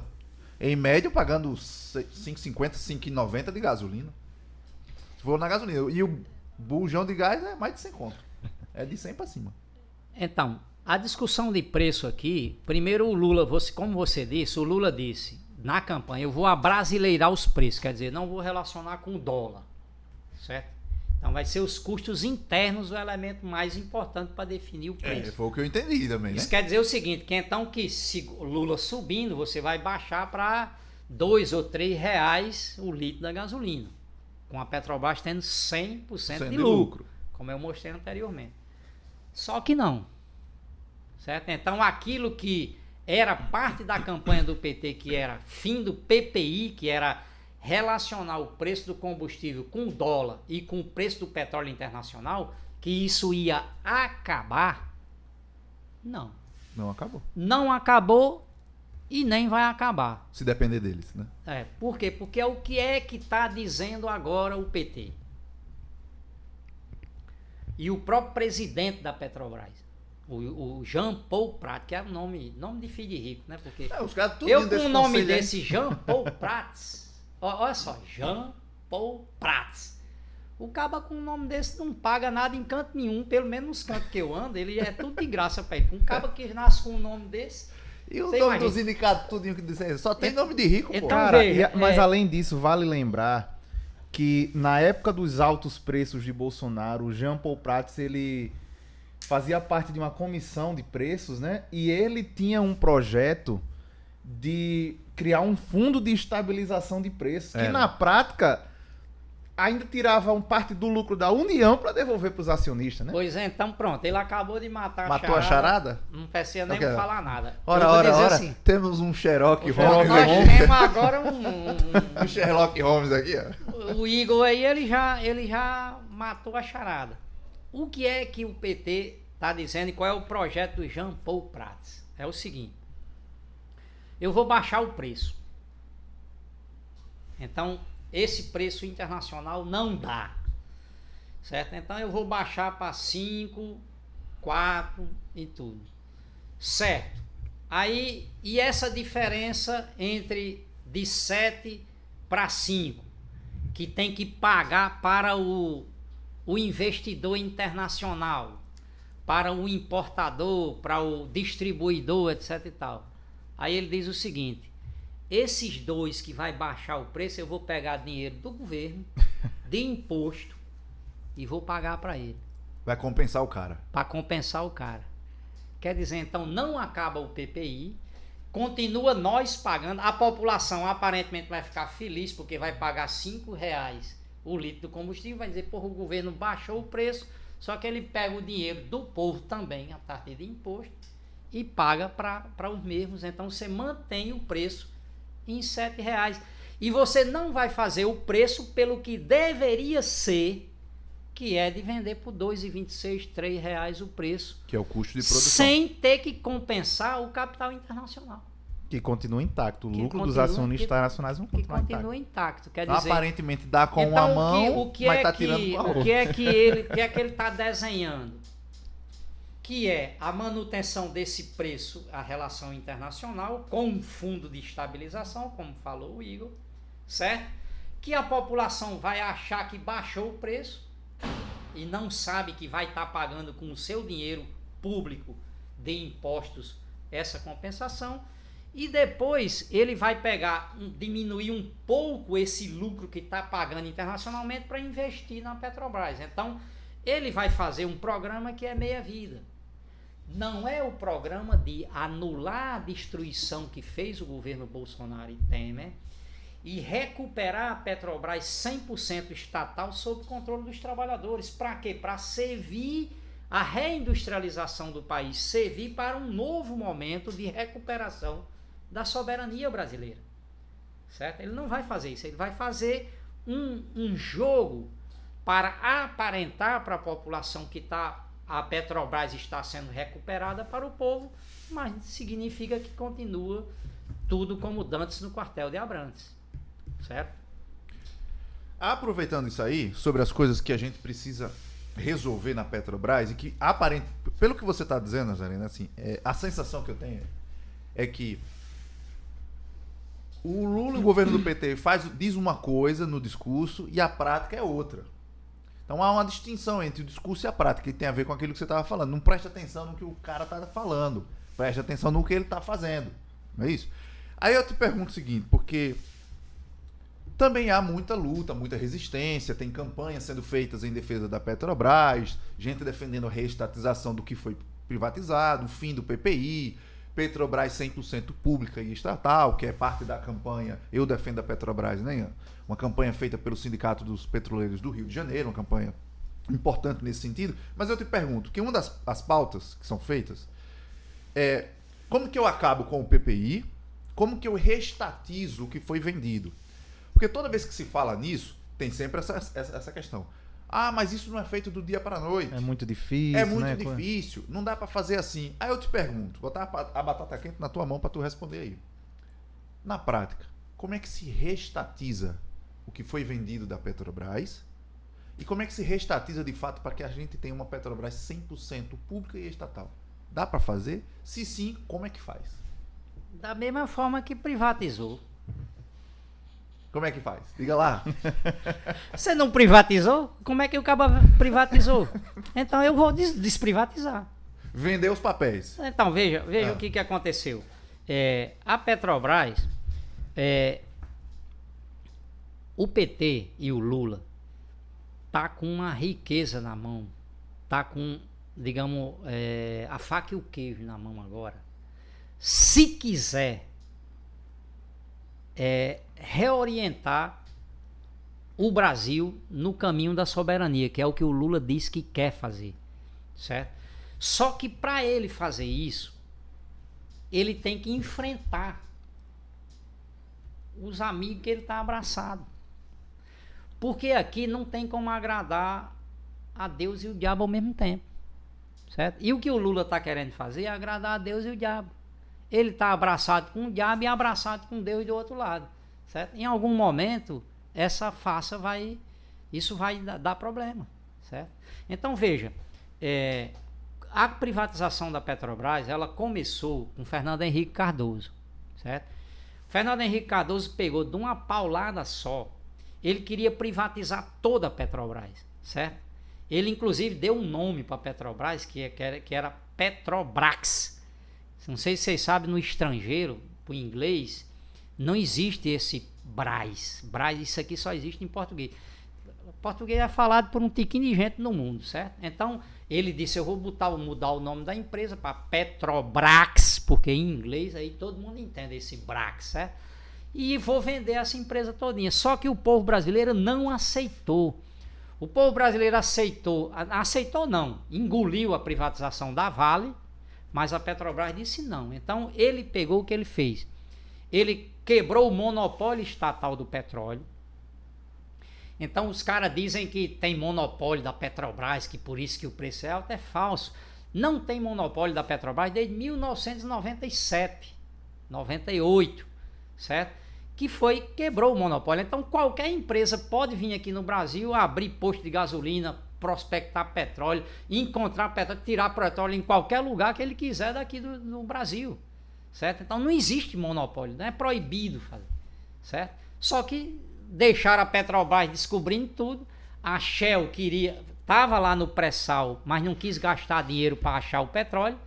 Em média, pagando 5,50, 5,90 de gasolina. Se for na gasolina. E o bujão de gás é mais de 100 conto. É de 100 para cima. Então, a discussão de preço aqui, primeiro o Lula, como você disse, o Lula disse na campanha, eu vou abrasileirar os preços, quer dizer, não vou relacionar com o dólar, certo? Então vai ser os custos internos o elemento mais importante para definir o preço. Foi o que eu entendi também, né? Isso quer dizer o seguinte, que se o Lula subindo, você vai baixar para 2 ou 3 reais o litro da gasolina, com a Petrobras tendo 100% de lucro, como eu mostrei anteriormente. Só que não, certo? Então aquilo que era parte da campanha do PT, que era fim do PPI, que era relacionar o preço do combustível com o dólar e com o preço do petróleo internacional, que isso ia acabar, não. Não acabou. Não acabou e nem vai acabar. Se depender deles, né? Por quê? Porque é o que está dizendo agora o PT. E o próprio presidente da Petrobras, o Jean Paul Prats, que é um nome de filho de rico, né? Porque os caras tudo eu com o nome desse Jean Paul Prats, olha só, Jean Paul Prats. O caba com um nome desse não paga nada em canto nenhum, pelo menos nos cantos que eu ando, ele é tudo de graça para ele. Um caba que nasce com um nome desse. E o nome dos indicados, tudinho que dizem, só tem nome de rico, então, pô. Cara, mas além disso, vale lembrar que na época dos altos preços de Bolsonaro, o Jean Paul Prats, ele fazia parte de uma comissão de preços, né? E ele tinha um projeto de criar um fundo de estabilização de preços, que na prática ainda tirava parte do lucro da União para devolver para os acionistas, né? Pois é, então pronto, ele acabou de matar Matou a charada? Não precisa nem falar nada. Ora, assim, temos um Sherlock Holmes. Nós temos agora um Sherlock Holmes aqui, ó. O Igor aí, ele já matou a charada. O que é que o PT está dizendo e qual é o projeto do Jean Paul Prats? É o seguinte, eu vou baixar o preço. Então, esse preço internacional não dá, certo? Então eu vou baixar para 5, 4 e tudo, certo? Aí, e essa diferença entre de 7 para 5, que tem que pagar para o investidor internacional, para o importador, para o distribuidor, etc e tal. Aí ele diz o seguinte, esses dois que vai baixar o preço, eu vou pegar dinheiro do governo, de imposto, e vou pagar para ele. Vai compensar o cara. Para compensar o cara. Quer dizer, então, não acaba o PPI, continua nós pagando, a população aparentemente vai ficar feliz, porque vai pagar 5 reais o litro do combustível, vai dizer, porra, o governo baixou o preço, só que ele pega o dinheiro do povo também, a partir de imposto, e paga para os mesmos. Então, você mantém o preço em 7 reais. E você não vai fazer o preço pelo que deveria ser, que é de vender por 2,26, 3 reais o preço. Que é o custo de produção. Sem ter que compensar o capital internacional. Que continua intacto. O lucro dos acionistas internacionais não continua intacto. Quer dizer, aparentemente dá com uma mão, mas está tirando com a outra. O que é que ele está desenhando? que é a manutenção desse preço, a relação internacional, com um fundo de estabilização, como falou o Igor, certo? Que a população vai achar que baixou o preço e não sabe que vai estar pagando com o seu dinheiro público de impostos essa compensação, e depois ele vai diminuir um pouco esse lucro que está pagando internacionalmente para investir na Petrobras. Então, ele vai fazer um programa que é meia-vida. Não é o programa de anular a destruição que fez o governo Bolsonaro e Temer e recuperar a Petrobras 100% estatal sob controle dos trabalhadores. Para quê? Para servir a reindustrialização do país, servir para um novo momento de recuperação da soberania brasileira. Certo? Ele não vai fazer isso, ele vai fazer um jogo para aparentar para a população que a Petrobras está sendo recuperada para o povo, mas significa que continua tudo como dantes no quartel de Abrantes. Certo? Aproveitando isso aí, sobre as coisas que a gente precisa resolver na Petrobras, e que pelo que você está dizendo, Nazarena, assim, a sensação que eu tenho é que o Lula e o governo do PT diz uma coisa no discurso e a prática é outra. Então há uma distinção entre o discurso e a prática, que tem a ver com aquilo que você estava falando. Não preste atenção no que o cara está falando, preste atenção no que ele está fazendo. Não é isso? Aí eu te pergunto o seguinte, porque também há muita luta, muita resistência, tem campanhas sendo feitas em defesa da Petrobras, gente defendendo a reestatização do que foi privatizado, o fim do PPI, Petrobras 100% pública e estatal, que é parte da campanha Eu Defendo a Petrobras, né? Uma campanha feita pelo Sindicato dos Petroleiros do Rio de Janeiro, uma campanha importante nesse sentido. Mas eu te pergunto, que uma das pautas que são feitas é como que eu acabo com o PPI, como que eu reestatizo o que foi vendido? Porque toda vez que se fala nisso, tem sempre essa questão. Ah, mas isso não é feito do dia para a noite. É muito difícil, É muito difícil. Não dá para fazer assim. Aí eu te pergunto, botar a batata quente na tua mão para tu responder aí. Na prática, como é que se reestatiza o que foi vendido da Petrobras? E como é que se reestatiza de fato para que a gente tenha uma Petrobras 100% pública e estatal? Dá para fazer? Se sim, como é que faz? Da mesma forma que privatizou. Como é que faz? Diga lá. Você não privatizou? Como é que o cabo privatizou? Então eu vou desprivatizar. Vender os papéis. Então veja o que aconteceu. A Petrobras, o PT e o Lula tá com uma riqueza na mão, tá com, digamos, a faca e o queijo na mão agora. Se quiser reorientar o Brasil no caminho da soberania, que é o que o Lula diz que quer fazer, certo? Só que para ele fazer isso, ele tem que enfrentar os amigos que ele está abraçado, porque aqui não tem como agradar a Deus e o diabo ao mesmo tempo, certo? E o que o Lula está querendo fazer é agradar a Deus e o diabo. Ele está abraçado com o diabo e abraçado com Deus do outro lado, certo? Em algum momento, essa farsa isso vai dar problema, certo? Então, veja, a privatização da Petrobras, ela começou com Fernando Henrique Cardoso, certo? Fernando Henrique Cardoso pegou de uma paulada só, ele queria privatizar toda a Petrobras, certo? Ele, inclusive, deu um nome para a Petrobras, que era Petrobrax. Não sei se vocês sabem, no estrangeiro, o inglês, não existe esse Brás. Brás, isso aqui só existe em português. O português é falado por um tiquinho de gente no mundo, certo? Então, ele disse, eu vou mudar o nome da empresa para Petrobrax, porque em inglês aí todo mundo entende esse Brax, certo? E vou vender essa empresa todinha. Só que o povo brasileiro não aceitou. O povo brasileiro aceitou não, engoliu a privatização da Vale, mas a Petrobras disse não. Então, ele pegou o que ele fez. Ele quebrou o monopólio estatal do petróleo. Então, os caras dizem que tem monopólio da Petrobras, que por isso que o preço é alto. É falso. Não tem monopólio da Petrobras desde 1997, 98, certo? Que quebrou o monopólio. Então, qualquer empresa pode vir aqui no Brasil, abrir posto de gasolina prospectar petróleo, encontrar petróleo, tirar petróleo em qualquer lugar que ele quiser daqui do Brasil, certo? Então não existe monopólio, não é proibido fazer, certo? Só que deixaram a Petrobras descobrindo tudo, a Shell estava lá no pré-sal, mas não quis gastar dinheiro para achar o petróleo,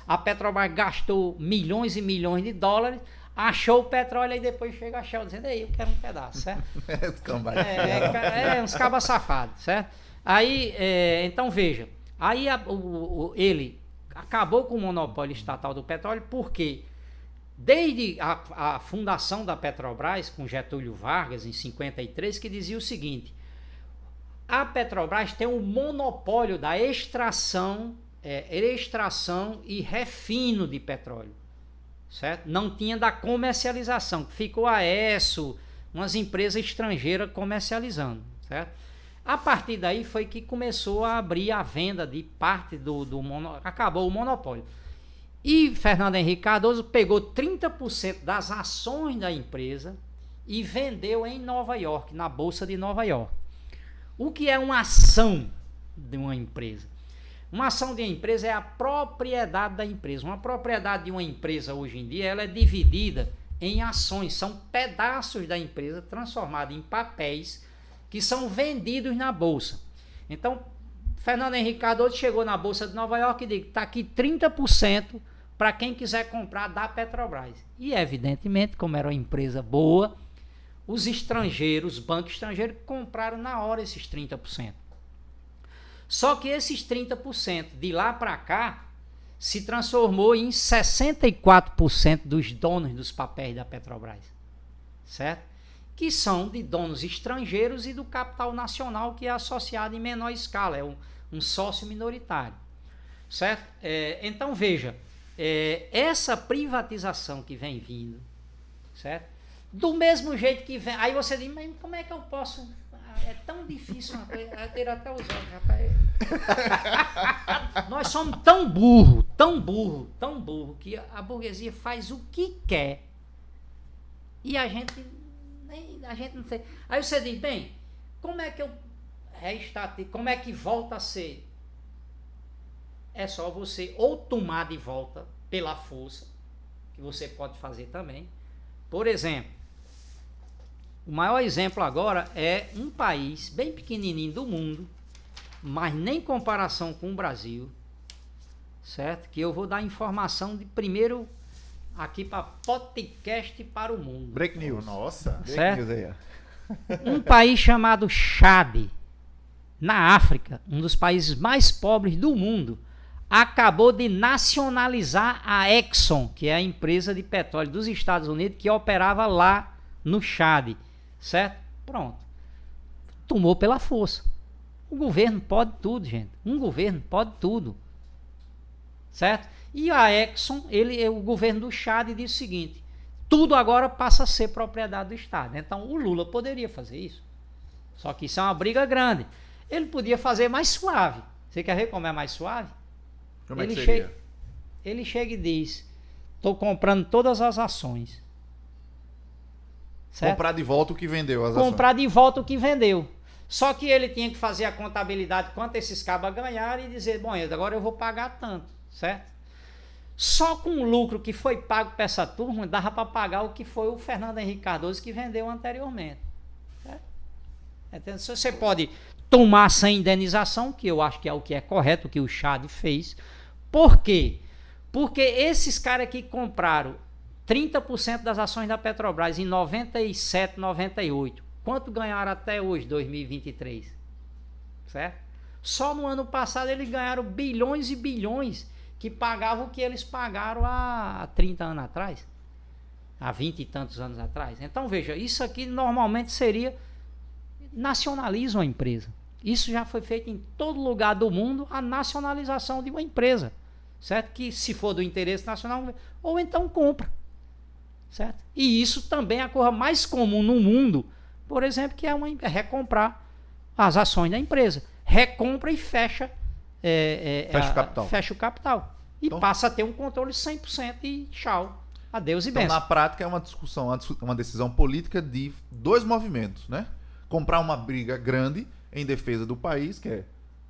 a Petrobras gastou milhões e milhões de dólares, achou o petróleo e depois chega a Shell dizendo, eu quero um pedaço, certo? Uns cabas safados, certo? Aí, então veja, aí ele acabou com o monopólio estatal do petróleo, porque desde a fundação da Petrobras, com Getúlio Vargas, em 53, que dizia o seguinte, a Petrobras tem um monopólio da extração e refino de petróleo. Certo? Não tinha da comercialização, ficou a ESSO, umas empresas estrangeiras comercializando, certo? A partir daí foi que começou a abrir a venda de parte acabou o monopólio. E Fernando Henrique Cardoso pegou 30% das ações da empresa e vendeu em Nova York, na Bolsa de Nova York. O que é uma ação de uma empresa? Uma ação de uma empresa é a propriedade da empresa. Uma propriedade de uma empresa hoje em dia, ela é dividida em ações. São pedaços da empresa transformados em papéis que são vendidos na bolsa. Então, Fernando Henrique Cardoso chegou na Bolsa de Nova York e disse, está aqui 30% para quem quiser comprar da Petrobras. E evidentemente, como era uma empresa boa, os estrangeiros, os bancos estrangeiros compraram na hora esses 30%. Só que esses 30% de lá para cá se transformou em 64% dos donos dos papéis da Petrobras, certo? Que são de donos estrangeiros e do capital nacional, que é associado em menor escala, é um sócio minoritário, certo? Então veja, essa privatização que vem vindo, certo? Do mesmo jeito que vem, aí você diz, mas como é que eu posso... É tão difícil uma coisa, eu tiro até os olhos, rapaz. Nós somos tão burro, que a burguesia faz o que quer e a gente não sei. Aí você diz, bem, como é que eu reestatizo, como é que volta a ser? É só você ou tomar de volta pela força, que você pode fazer também. Por exemplo, o maior exemplo agora é um país bem pequenininho do mundo, mas nem comparação com o Brasil, certo? Que eu vou dar informação de primeiro aqui para podcast para o mundo. Break news. Nossa, certo? break news aí. Um país chamado Chad, na África, um dos países mais pobres do mundo, acabou de nacionalizar a Exxon, que é a empresa de petróleo dos Estados Unidos que operava lá no Chad. Certo? Pronto. Tomou pela força. O governo pode tudo, gente. Um governo pode tudo. Certo? E a Exxon, o governo do Chad disse o seguinte, tudo agora passa a ser propriedade do Estado. Então o Lula poderia fazer isso. Só que isso é uma briga grande. Ele podia fazer mais suave. Você quer ver como é mais suave? Como é que seria? Ele chega e diz, estou comprando todas as ações. Certo? Comprar de volta o que vendeu as ações. Comprar de volta o que vendeu. Só que ele tinha que fazer a contabilidade quanto esses cabas ganharam e dizer, bom, agora eu vou pagar tanto, certo? Só com o lucro que foi pago para essa turma, dava para pagar o que foi o Fernando Henrique Cardoso que vendeu anteriormente. Certo? Então, você pode tomar sem indenização, que eu acho que é o que é correto, o que o Chad fez. Por quê? Porque esses caras que compraram 30% das ações da Petrobras em 97, 98. Quanto ganharam até hoje, 2023? Certo? Só no ano passado eles ganharam bilhões e bilhões que pagavam o que eles pagaram há 30 anos atrás. Há 20 e tantos anos atrás. Então veja, isso aqui normalmente seria nacionaliza uma empresa. Isso já foi feito em todo lugar do mundo, a nacionalização de uma empresa. Certo? Que se for do interesse nacional, ou então compra. Certo? E isso também é a coisa mais comum no mundo, por exemplo, que é recomprar as ações da empresa. Recompra e fecha, fecha o capital. E então, passa a ter um controle 100% e tchau. Adeus e benção. Então, na prática, é uma discussão, uma decisão política de dois movimentos, né? Comprar uma briga grande em defesa do país, que é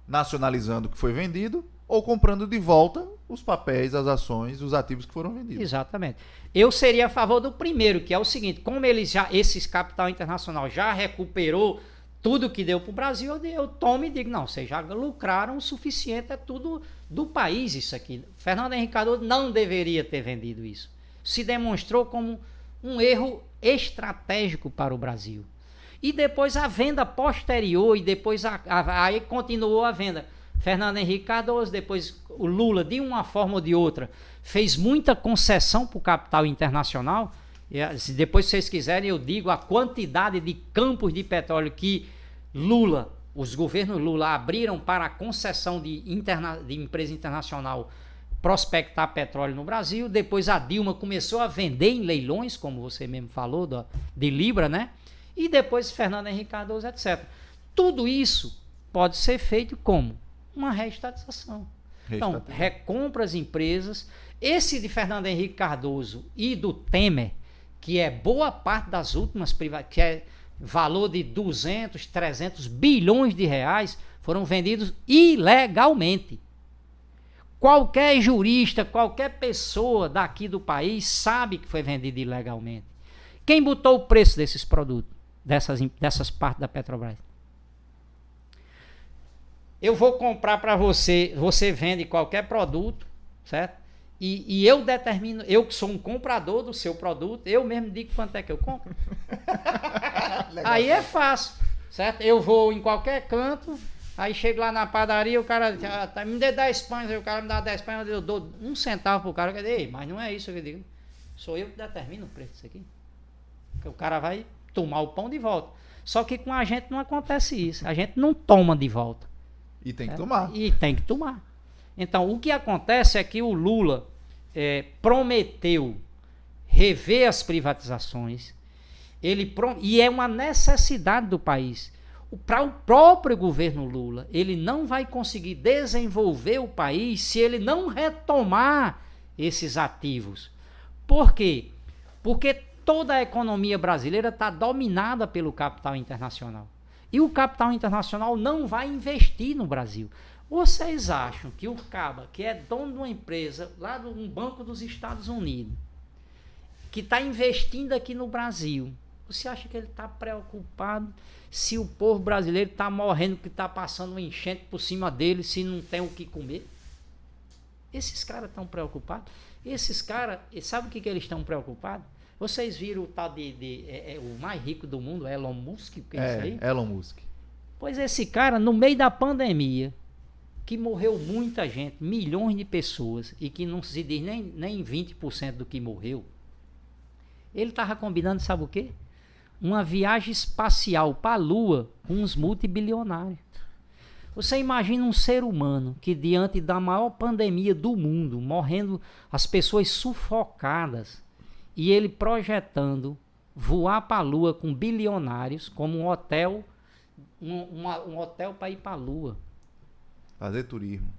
nacionalizando o que foi vendido ou comprando de volta os papéis, as ações, os ativos que foram vendidos. Exatamente. Eu seria a favor do primeiro, que é o seguinte, como esses capital internacional já recuperou tudo que deu para o Brasil, eu tomo e digo, não, vocês já lucraram o suficiente, é tudo do país isso aqui. Fernando Henrique Cardoso não deveria ter vendido isso. Se demonstrou como um erro estratégico para o Brasil. E depois a venda posterior, e depois aí continuou a venda. Fernando Henrique Cardoso, depois o Lula, de uma forma ou de outra, fez muita concessão para o capital internacional. Se depois vocês quiserem, eu digo a quantidade de campos de petróleo que os governos Lula abriram para a concessão de empresa internacional prospectar petróleo no Brasil. Depois a Dilma começou a vender em leilões, como você mesmo falou, de Libra, né? E depois Fernando Henrique Cardoso, etc. Tudo isso pode ser feito como? Uma reestatização. Então, recompra as empresas. Esse de Fernando Henrique Cardoso e do Temer, que é boa parte das últimas privatizações, que é valor de 200, 300 bilhões de reais, foram vendidos ilegalmente. Qualquer jurista, qualquer pessoa daqui do país sabe que foi vendido ilegalmente. Quem botou o preço desses produtos, dessas partes da Petrobras? Eu vou comprar para você, você vende qualquer produto, certo? E eu determino, eu que sou um comprador do seu produto, eu mesmo digo quanto é que eu compro. Aí é fácil, certo? Eu vou em qualquer canto, aí chego lá na padaria, o cara me dê 10 pães, o cara me dá 10 pães, eu dou 1 centavo pro cara, eu digo, mas não é isso que eu digo. Sou eu que determino o preço disso aqui. Porque o cara vai tomar o pão de volta. Só que com a gente não acontece isso, a gente não toma de volta. E tem que tomar. E tem que tomar. Então, o que acontece é que o Lula prometeu rever as privatizações, e é uma necessidade do país. Para o próprio governo Lula, ele não vai conseguir desenvolver o país se ele não retomar esses ativos. Por quê? Porque toda a economia brasileira está dominada pelo capital internacional. E o capital internacional não vai investir no Brasil. Vocês acham que o Caba, que é dono de uma empresa lá de um banco dos Estados Unidos, que está investindo aqui no Brasil, você acha que ele está preocupado se o povo brasileiro está morrendo, que está passando um enchente por cima dele, se não tem o que comer? Esses caras estão preocupados? Esses caras, sabe o que eles estão preocupados? Vocês viram o tal o mais rico do mundo, Elon Musk? Que é isso aí? Elon Musk. Pois esse cara, no meio da pandemia, que morreu muita gente, milhões de pessoas, e que não se diz nem 20% do que morreu, ele estava combinando, sabe o quê? Uma viagem espacial para a Lua com uns multibilionários. Você imagina um ser humano que, diante da maior pandemia do mundo, morrendo, as pessoas sufocadas, e ele projetando voar para a Lua com bilionários, como um hotel, um hotel para ir para a Lua.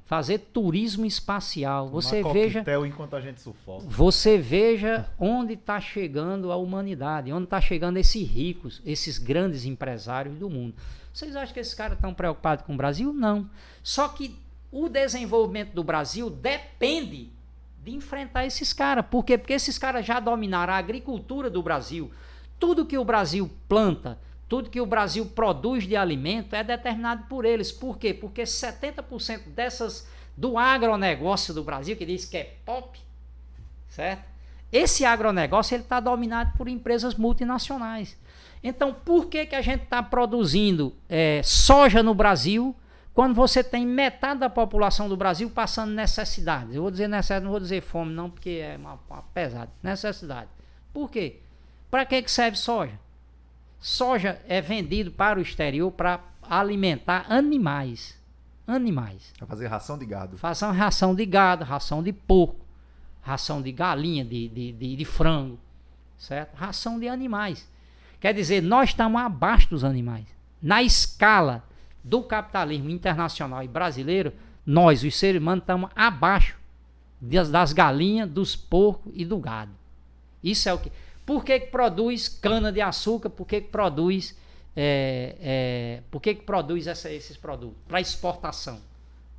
Fazer turismo espacial. Você veja, enquanto a gente sufoca. Você veja onde está chegando a humanidade, onde está chegando esses ricos, esses grandes empresários do mundo. Vocês acham que esses caras estão preocupados com o Brasil? Não. Só que o desenvolvimento do Brasil depende de enfrentar esses caras. Por quê? Porque esses caras já dominaram a agricultura do Brasil. Tudo que o Brasil planta, tudo que o Brasil produz de alimento é determinado por eles. Por quê? Porque 70% do agronegócio do Brasil, que diz que é pop, certo? Esse agronegócio está dominado por empresas multinacionais. Então, por que a gente está produzindo soja no Brasil quando você tem metade da população do Brasil passando necessidade? Eu vou dizer necessidade, não vou dizer fome não, porque é uma pesada. Necessidade. Por quê? Para que serve soja? Soja é vendido para o exterior para alimentar animais. Para fazer ração de gado. Fazer ração de gado, ração de porco, ração de galinha, de frango, certo? Ração de animais. Quer dizer, nós estamos abaixo dos animais. Na escala do capitalismo internacional e brasileiro, nós, os seres humanos, estamos abaixo das galinhas, dos porcos e do gado. Isso é o que... Por que produz cana-de-açúcar? Por que produz por que produz esses produtos? Para exportação.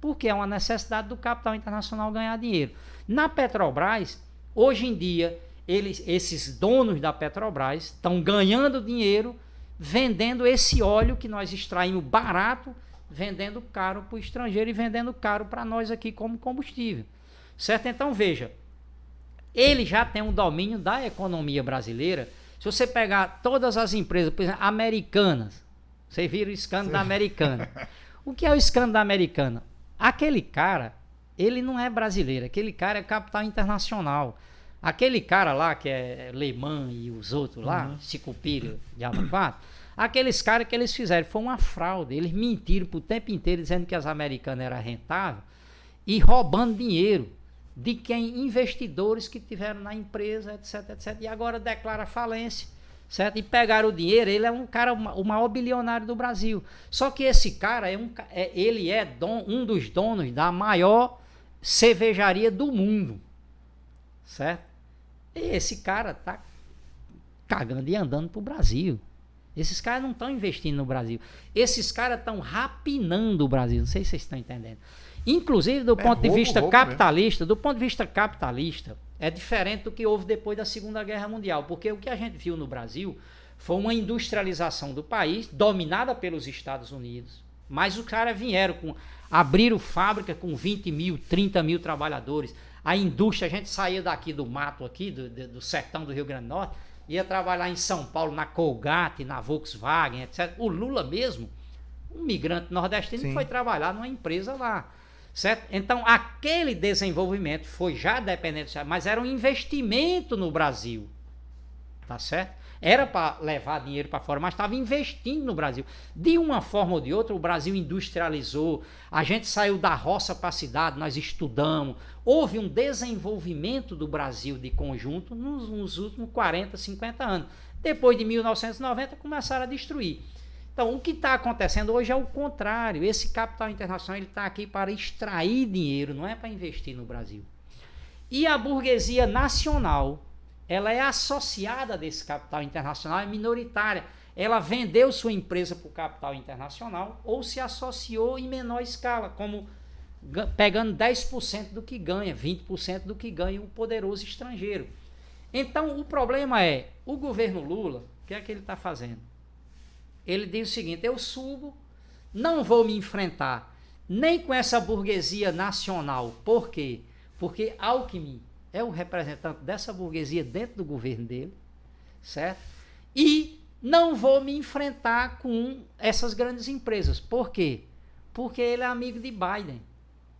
Porque é uma necessidade do capital internacional ganhar dinheiro. Na Petrobras, hoje em dia, esses donos da Petrobras estão ganhando dinheiro vendendo esse óleo que nós extraímos barato, vendendo caro para o estrangeiro e vendendo caro para nós aqui como combustível. Certo? Então, veja, ele já tem um domínio da economia brasileira. Se você pegar todas as empresas, por exemplo, americanas, vocês viram o escândalo da Americana. O que é o escândalo da Americana? Aquele cara, ele não é brasileiro, aquele cara é capital internacional. Aquele cara lá, que é Lehman e os outros lá, Sicupira, Diabo 4, aqueles caras que eles fizeram, foi uma fraude. Eles mentiram pro tempo inteiro, dizendo que as americanas eram rentáveis e roubando dinheiro de quem investidores que tiveram na empresa, etc, etc. E agora declara falência, certo? E pegaram o dinheiro. Ele é um cara, o maior bilionário do Brasil. Só que esse cara ele é um dos donos da maior cervejaria do mundo, certo? E esse cara tá cagando e andando pro Brasil. Esses caras não estão investindo no Brasil. Esses caras estão rapinando o Brasil. Não sei se vocês estão entendendo. Inclusive, do ponto de vista capitalista, é diferente do que houve depois da Segunda Guerra Mundial. Porque o que a gente viu no Brasil foi uma industrialização do país, dominada pelos Estados Unidos. Mas os caras abriram fábrica com 20 mil, 30 mil trabalhadores. A indústria, a gente saía daqui do mato, aqui, do sertão do Rio Grande do Norte, ia trabalhar em São Paulo, na Colgate, na Volkswagen, etc. O Lula mesmo, um migrante nordestino, foi trabalhar numa empresa lá. Certo? Então, aquele desenvolvimento foi já dependente, mas era um investimento no Brasil. Tá certo? Era para levar dinheiro para fora, mas estava investindo no Brasil. De uma forma ou de outra, o Brasil industrializou, a gente saiu da roça para a cidade, nós estudamos. Houve um desenvolvimento do Brasil de conjunto nos últimos 40, 50 anos. Depois de 1990, começaram a destruir. Então, o que está acontecendo hoje é o contrário. Esse capital internacional está aqui para extrair dinheiro, não é para investir no Brasil. E a burguesia nacional, ela é associada desse capital internacional, é minoritária. Ela vendeu sua empresa para o capital internacional ou se associou em menor escala, como pegando 10% do que ganha, 20% do que ganha o poderoso estrangeiro. Então, o problema é, o governo Lula, o que é que ele está fazendo? Ele diz o seguinte: eu subo, não vou me enfrentar nem com essa burguesia nacional. Por quê? Porque Alckmin é o representante dessa burguesia dentro do governo dele, certo? E não vou me enfrentar com essas grandes empresas. Por quê? Porque ele é amigo de Biden.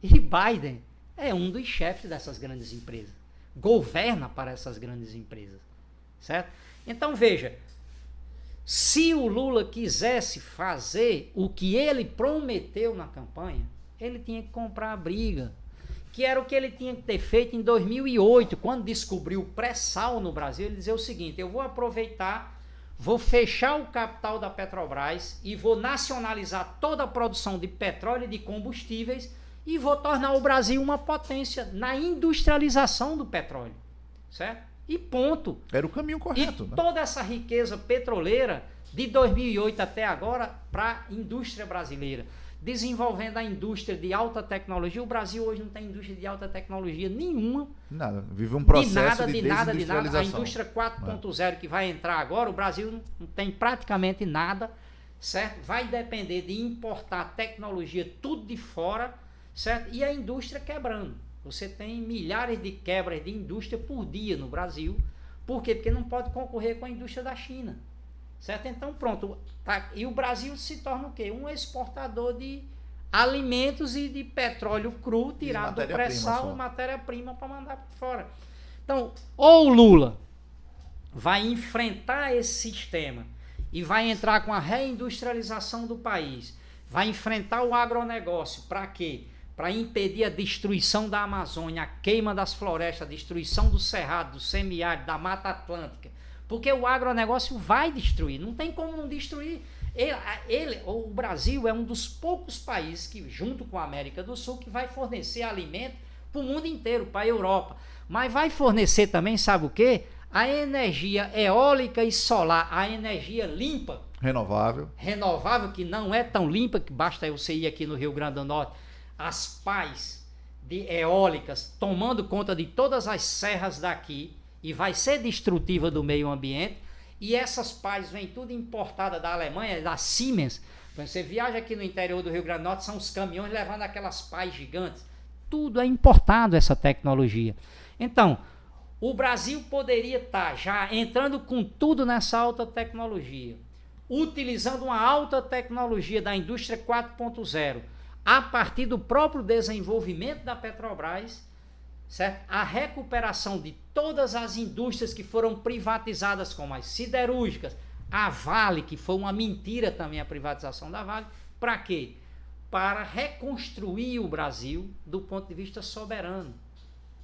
E Biden é um dos chefes dessas grandes empresas. Governa para essas grandes empresas, certo? Então, veja, se o Lula quisesse fazer o que ele prometeu na campanha, ele tinha que comprar a briga, que era o que ele tinha que ter feito em 2008, quando descobriu o pré-sal no Brasil. Ele dizia o seguinte: eu vou aproveitar, vou fechar o capital da Petrobras e vou nacionalizar toda a produção de petróleo e de combustíveis e vou tornar o Brasil uma potência na industrialização do petróleo, certo? E ponto. Era o caminho correto. E toda essa riqueza petroleira de 2008 até agora para a indústria brasileira, desenvolvendo a indústria de alta tecnologia. O Brasil hoje não tem indústria de alta tecnologia nenhuma. Nada. Vive um processo de nada. desindustrialização. A indústria 4.0 que vai entrar agora, o Brasil não tem praticamente nada, certo? Vai depender de importar tecnologia tudo de fora, certo? E a indústria quebrando. Você tem milhares de quebras de indústria por dia no Brasil. Por quê? Porque não pode concorrer com a indústria da China. Certo? Então, pronto. Tá. E o Brasil se torna o quê? Um exportador de alimentos e de petróleo cru tirado do pré-sal e matéria-prima para mandar para fora. Então, ou o Lula vai enfrentar esse sistema e vai entrar com a reindustrialização do país, vai enfrentar o agronegócio. Para quê? Para impedir a destruição da Amazônia, a queima das florestas, a destruição do cerrado, do semiárido, da Mata Atlântica. Porque o agronegócio vai destruir, não tem como não destruir. O Brasil é um dos poucos países que, junto com a América do Sul, que vai fornecer alimento para o mundo inteiro, para a Europa. Mas vai fornecer também, sabe o quê? A energia eólica e solar, a energia limpa, renovável, que não é tão limpa, que basta você ir aqui no Rio Grande do Norte, as pás de eólicas tomando conta de todas as serras daqui, e vai ser destrutiva do meio ambiente, e essas pás vêm tudo importada da Alemanha, da Siemens. Quando você viaja aqui no interior do Rio Grande do Norte, são os caminhões levando aquelas pás gigantes. Tudo é importado, essa tecnologia. Então, o Brasil poderia estar já entrando com tudo nessa alta tecnologia, utilizando uma alta tecnologia da indústria 4.0, a partir do próprio desenvolvimento da Petrobras, certo? A recuperação de todas as indústrias que foram privatizadas, como as siderúrgicas, a Vale, que foi uma mentira também a privatização da Vale. Para quê? Para reconstruir o Brasil do ponto de vista soberano,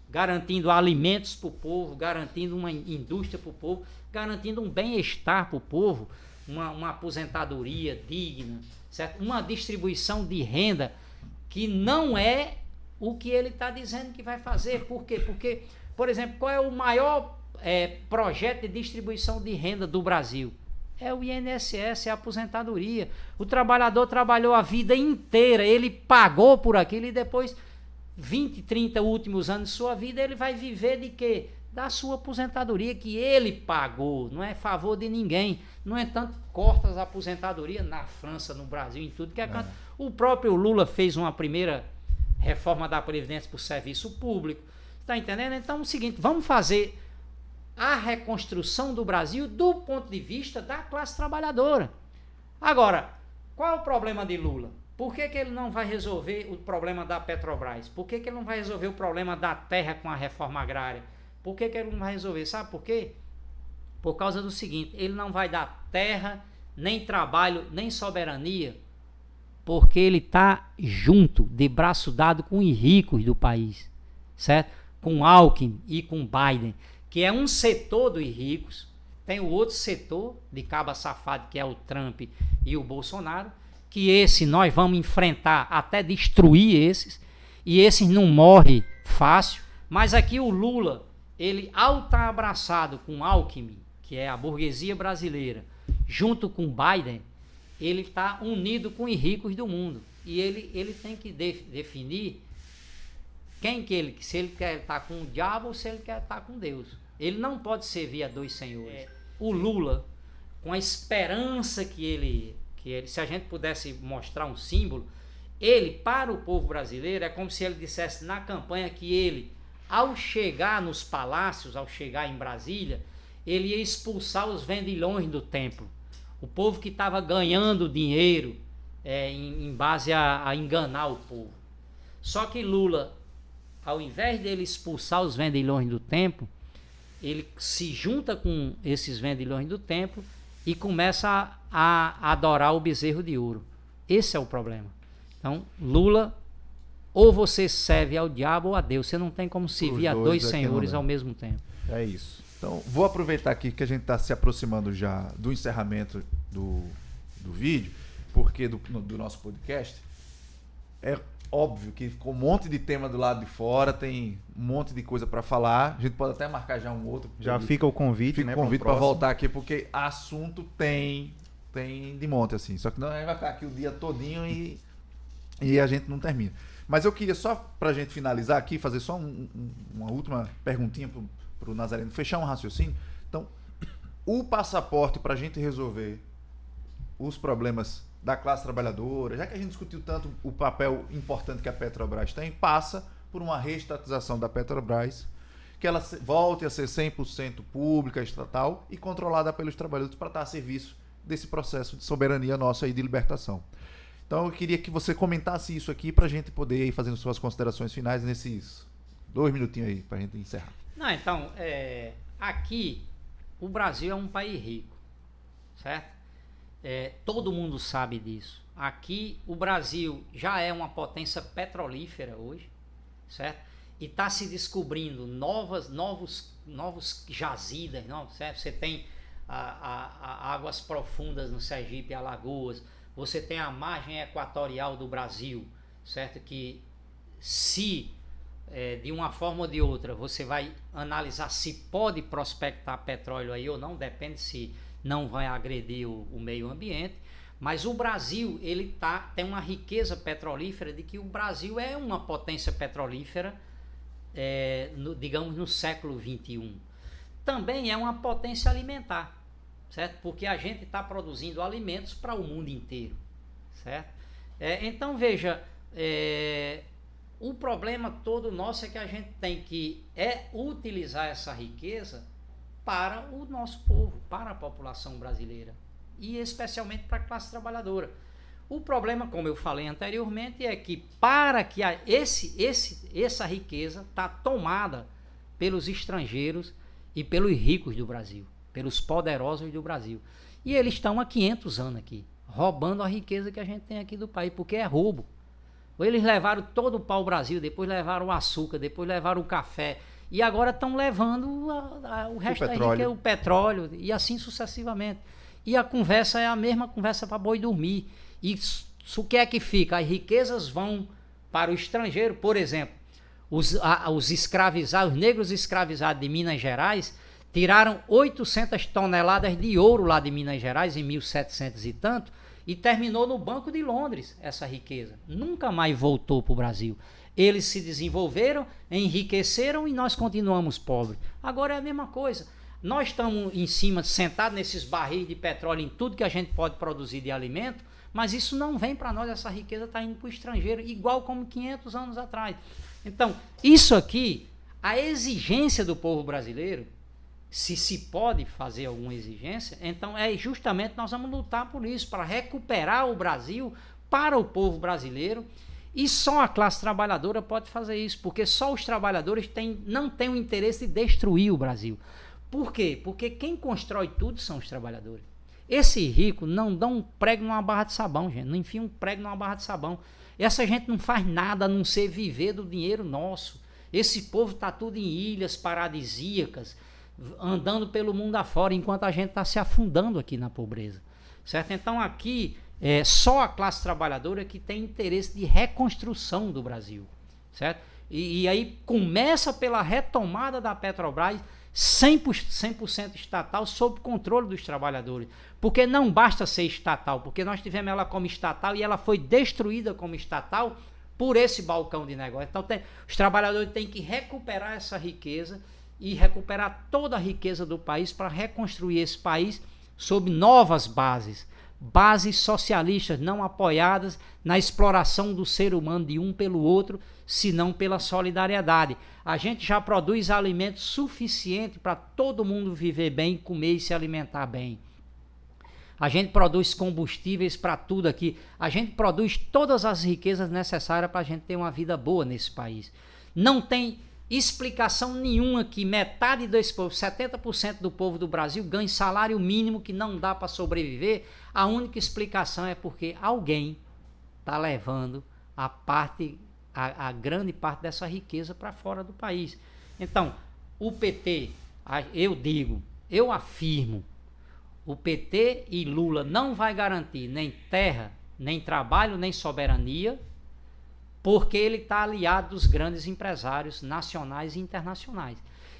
garantindo alimentos para o povo, garantindo uma indústria para o povo, garantindo um bem-estar para o povo, uma aposentadoria digna, certo? Uma distribuição de renda que não é o que ele está dizendo que vai fazer. Por quê? Porque, por exemplo, qual é o maior projeto de distribuição de renda do Brasil? É o INSS, é a aposentadoria. O trabalhador trabalhou a vida inteira, ele pagou por aquilo, e depois 20, 30 últimos anos de sua vida, ele vai viver de quê? Da sua aposentadoria que ele pagou, não é favor de ninguém. No entanto, corta as aposentadorias na França, no Brasil, em tudo que é canto. O próprio Lula fez uma primeira reforma da Previdência por serviço público. Está entendendo? Então é o seguinte, vamos fazer a reconstrução do Brasil do ponto de vista da classe trabalhadora. Agora, qual é o problema de Lula? Por que ele não vai resolver o problema da Petrobras? Por que ele não vai resolver o problema da terra com a reforma agrária? Por que ele não vai resolver? Sabe por quê? Por causa do seguinte, ele não vai dar terra, nem trabalho, nem soberania, porque ele está junto, de braço dado com os ricos do país, certo? Com Alckmin e com Biden, que é um setor dos ricos, tem o outro setor de caba safado, que é o Trump e o Bolsonaro, que esse nós vamos enfrentar até destruir esses, e esses não morrem fácil, mas aqui o Lula, ele ao estar abraçado com Alckmin, que é a burguesia brasileira, junto com Biden, ele está unido com os ricos do mundo, e ele tem que definir quem que ele, se ele quer estar com o diabo ou se ele quer estar com Deus. Ele não pode servir a dois senhores. O Lula, com a esperança que ele, se a gente pudesse mostrar um símbolo, ele, para o povo brasileiro, é como se ele dissesse na campanha que ele, ao chegar nos palácios, ao chegar em Brasília, ele ia expulsar os vendilhões do templo. O povo que estava ganhando dinheiro em base a enganar o povo. Só que Lula, ao invés dele expulsar os vendilhões do templo, ele se junta com esses vendilhões do templo e começa a adorar o bezerro de ouro. Esse é o problema. Então, Lula, ou você serve ao diabo ou a Deus. Você não tem como servir a dois senhores ao mesmo tempo. É isso. Então, vou aproveitar aqui que a gente está se aproximando já do encerramento do vídeo, porque do nosso podcast. É óbvio que ficou um monte de tema do lado de fora, tem um monte de coisa para falar. A gente pode até marcar já um outro. Já fica o convite, fica o convite para voltar aqui, porque assunto tem de monte, assim. Só que não vai ficar aqui o dia todinho e a gente não termina. Mas eu queria só, pra gente finalizar aqui, fazer só uma última perguntinha pro Nazareno, fechar um raciocínio. Então, o passaporte pra gente resolver os problemas da classe trabalhadora, já que a gente discutiu tanto o papel importante que a Petrobras tem, passa por uma reestatização da Petrobras, que ela volte a ser 100% pública, estatal e controlada pelos trabalhadores para estar a serviço desse processo de soberania nossa e de libertação. Então eu queria que você comentasse isso aqui para a gente poder ir fazendo suas considerações finais nesses 2 minutinhos aí, para a gente encerrar. Não, então, aqui o Brasil é um país rico, certo? Todo mundo sabe disso. Aqui o Brasil já é uma potência petrolífera hoje, certo? E está se descobrindo novos jazidas, não, certo? Você tem águas profundas no Sergipe e Alagoas, você tem a margem equatorial do Brasil, certo? Que se de uma forma ou de outra você vai analisar se pode prospectar petróleo aí ou não, depende se não vai agredir o meio ambiente, mas o Brasil ele tem uma riqueza petrolífera de que o Brasil é uma potência petrolífera, digamos, no século XXI. Também é uma potência alimentar, certo? Porque a gente está produzindo alimentos para o mundo inteiro, certo? Então veja, o problema todo nosso é que a gente tem que utilizar essa riqueza para o nosso povo, para a população brasileira e especialmente para a classe trabalhadora. O problema, como eu falei anteriormente, é que para que essa riqueza está tomada pelos estrangeiros e pelos ricos do Brasil, pelos poderosos do Brasil. E eles estão há 500 anos aqui, roubando a riqueza que a gente tem aqui do país, porque é roubo. Eles levaram todo o pau-brasil, depois levaram o açúcar, depois levaram o café, e agora estão levando o resto da riqueza, o petróleo, e assim sucessivamente. E a conversa é a mesma conversa para boi dormir. E o que é que fica? As riquezas vão para o estrangeiro. Por exemplo, os escravizados, os negros escravizados de Minas Gerais, tiraram 800 toneladas de ouro lá de Minas Gerais em 1700 e tanto, e terminou no Banco de Londres essa riqueza. Nunca mais voltou para o Brasil. Eles se desenvolveram, enriqueceram e nós continuamos pobres. Agora é a mesma coisa. Nós estamos em cima, sentados nesses barris de petróleo, em tudo que a gente pode produzir de alimento, mas isso não vem para nós, essa riqueza está indo para o estrangeiro, igual como 500 anos atrás. Então, isso aqui, a exigência do povo brasileiro, se pode fazer alguma exigência, então justamente nós vamos lutar por isso, para recuperar o Brasil para o povo brasileiro, e só a classe trabalhadora pode fazer isso, porque só os trabalhadores não têm o interesse de destruir o Brasil. Por quê? Porque quem constrói tudo são os trabalhadores. Esse rico não dá um prego numa barra de sabão, gente. Não enfia um prego numa barra de sabão. Essa gente não faz nada a não ser viver do dinheiro nosso. Esse povo está tudo em ilhas paradisíacas, andando pelo mundo afora, enquanto a gente está se afundando aqui na pobreza. Certo? Então aqui só a classe trabalhadora que tem interesse de reconstrução do Brasil. Certo? E aí começa pela retomada da Petrobras, 100% estatal, sob controle dos trabalhadores, porque não basta ser estatal, porque nós tivemos ela como estatal e ela foi destruída como estatal por esse balcão de negócio. Então os trabalhadores têm que recuperar essa riqueza e recuperar toda a riqueza do país para reconstruir esse país sob novas bases socialistas, não apoiadas na exploração do ser humano de um pelo outro, senão pela solidariedade. A gente já produz alimentos suficiente para todo mundo viver bem, comer e se alimentar bem. A gente produz combustíveis para tudo aqui. A gente produz todas as riquezas necessárias para a gente ter uma vida boa nesse país. Não tem explicação nenhuma que metade desse povo, 70% do povo do Brasil, ganhe salário mínimo que não dá para sobreviver. A única explicação é porque alguém está levando a grande parte dessa riqueza para fora do país. Então, o PT, eu afirmo, o PT e Lula não vai garantir nem terra, nem trabalho, nem soberania, porque ele está aliado dos grandes empresários nacionais e internacionais.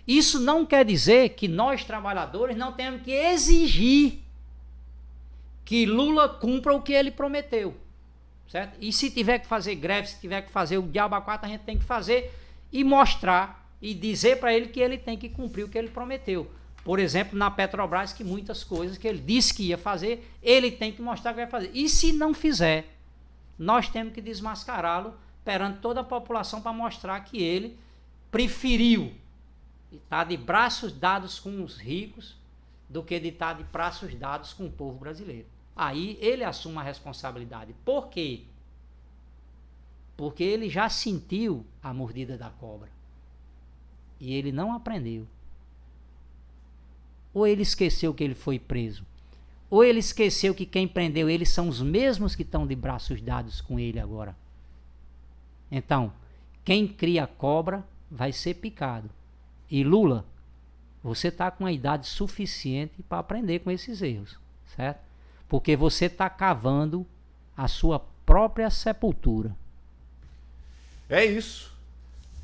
Isso não quer dizer que nós, trabalhadores, não temos que exigir que Lula cumpra o que ele prometeu. Certo? E se tiver que fazer greve, se tiver que fazer o diabo a quatro, a gente tem que fazer e mostrar e dizer para ele que ele tem que cumprir o que ele prometeu. Por exemplo, na Petrobras, que muitas coisas que ele disse que ia fazer, ele tem que mostrar que vai fazer. E se não fizer, nós temos que desmascará-lo perante toda a população para mostrar que ele preferiu estar de braços dados com os ricos do que de estar de braços dados com o povo brasileiro. Aí ele assume a responsabilidade. Por quê? Porque ele já sentiu a mordida da cobra. E ele não aprendeu. Ou ele esqueceu que ele foi preso. Ou ele esqueceu que quem prendeu ele são os mesmos que estão de braços dados com ele agora. Então, quem cria cobra vai ser picado. E Lula, você está com a idade suficiente para aprender com esses erros, certo? Porque você está cavando a sua própria sepultura. É isso.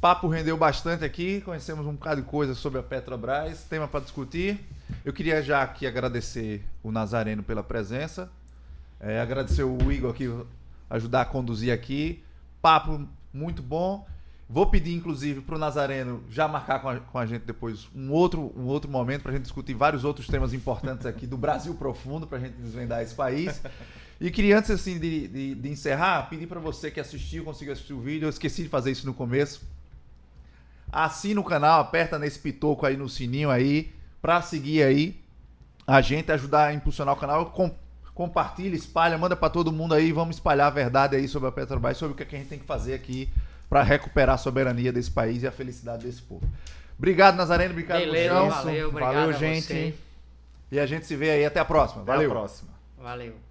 papo rendeu bastante aqui, conhecemos um bocado de coisa sobre a Petrobras, tema para discutir. Eu queria já aqui agradecer o Nazareno pela presença, agradecer o Igor aqui, ajudar a conduzir aqui. Papo muito bom. Vou pedir, inclusive, para o Nazareno já marcar com a gente depois um outro momento para a gente discutir vários outros temas importantes aqui do Brasil profundo, para a gente desvendar esse país. E queria, antes assim, de encerrar, pedir para você que assistiu, conseguiu assistir o vídeo, eu esqueci de fazer isso no começo, assina o canal, aperta nesse pitoco aí no sininho aí, para seguir aí a gente, ajudar a impulsionar o canal, compartilha, espalha, manda para todo mundo aí, vamos espalhar a verdade aí sobre a Petrobras, sobre o que a gente tem que fazer aqui para recuperar a soberania desse país e a felicidade desse povo. Obrigado, Nazareno, obrigado, Beleza, Luciano. valeu, obrigado a gente. você. E a gente se vê aí, até a próxima. Valeu. Até a próxima. Valeu.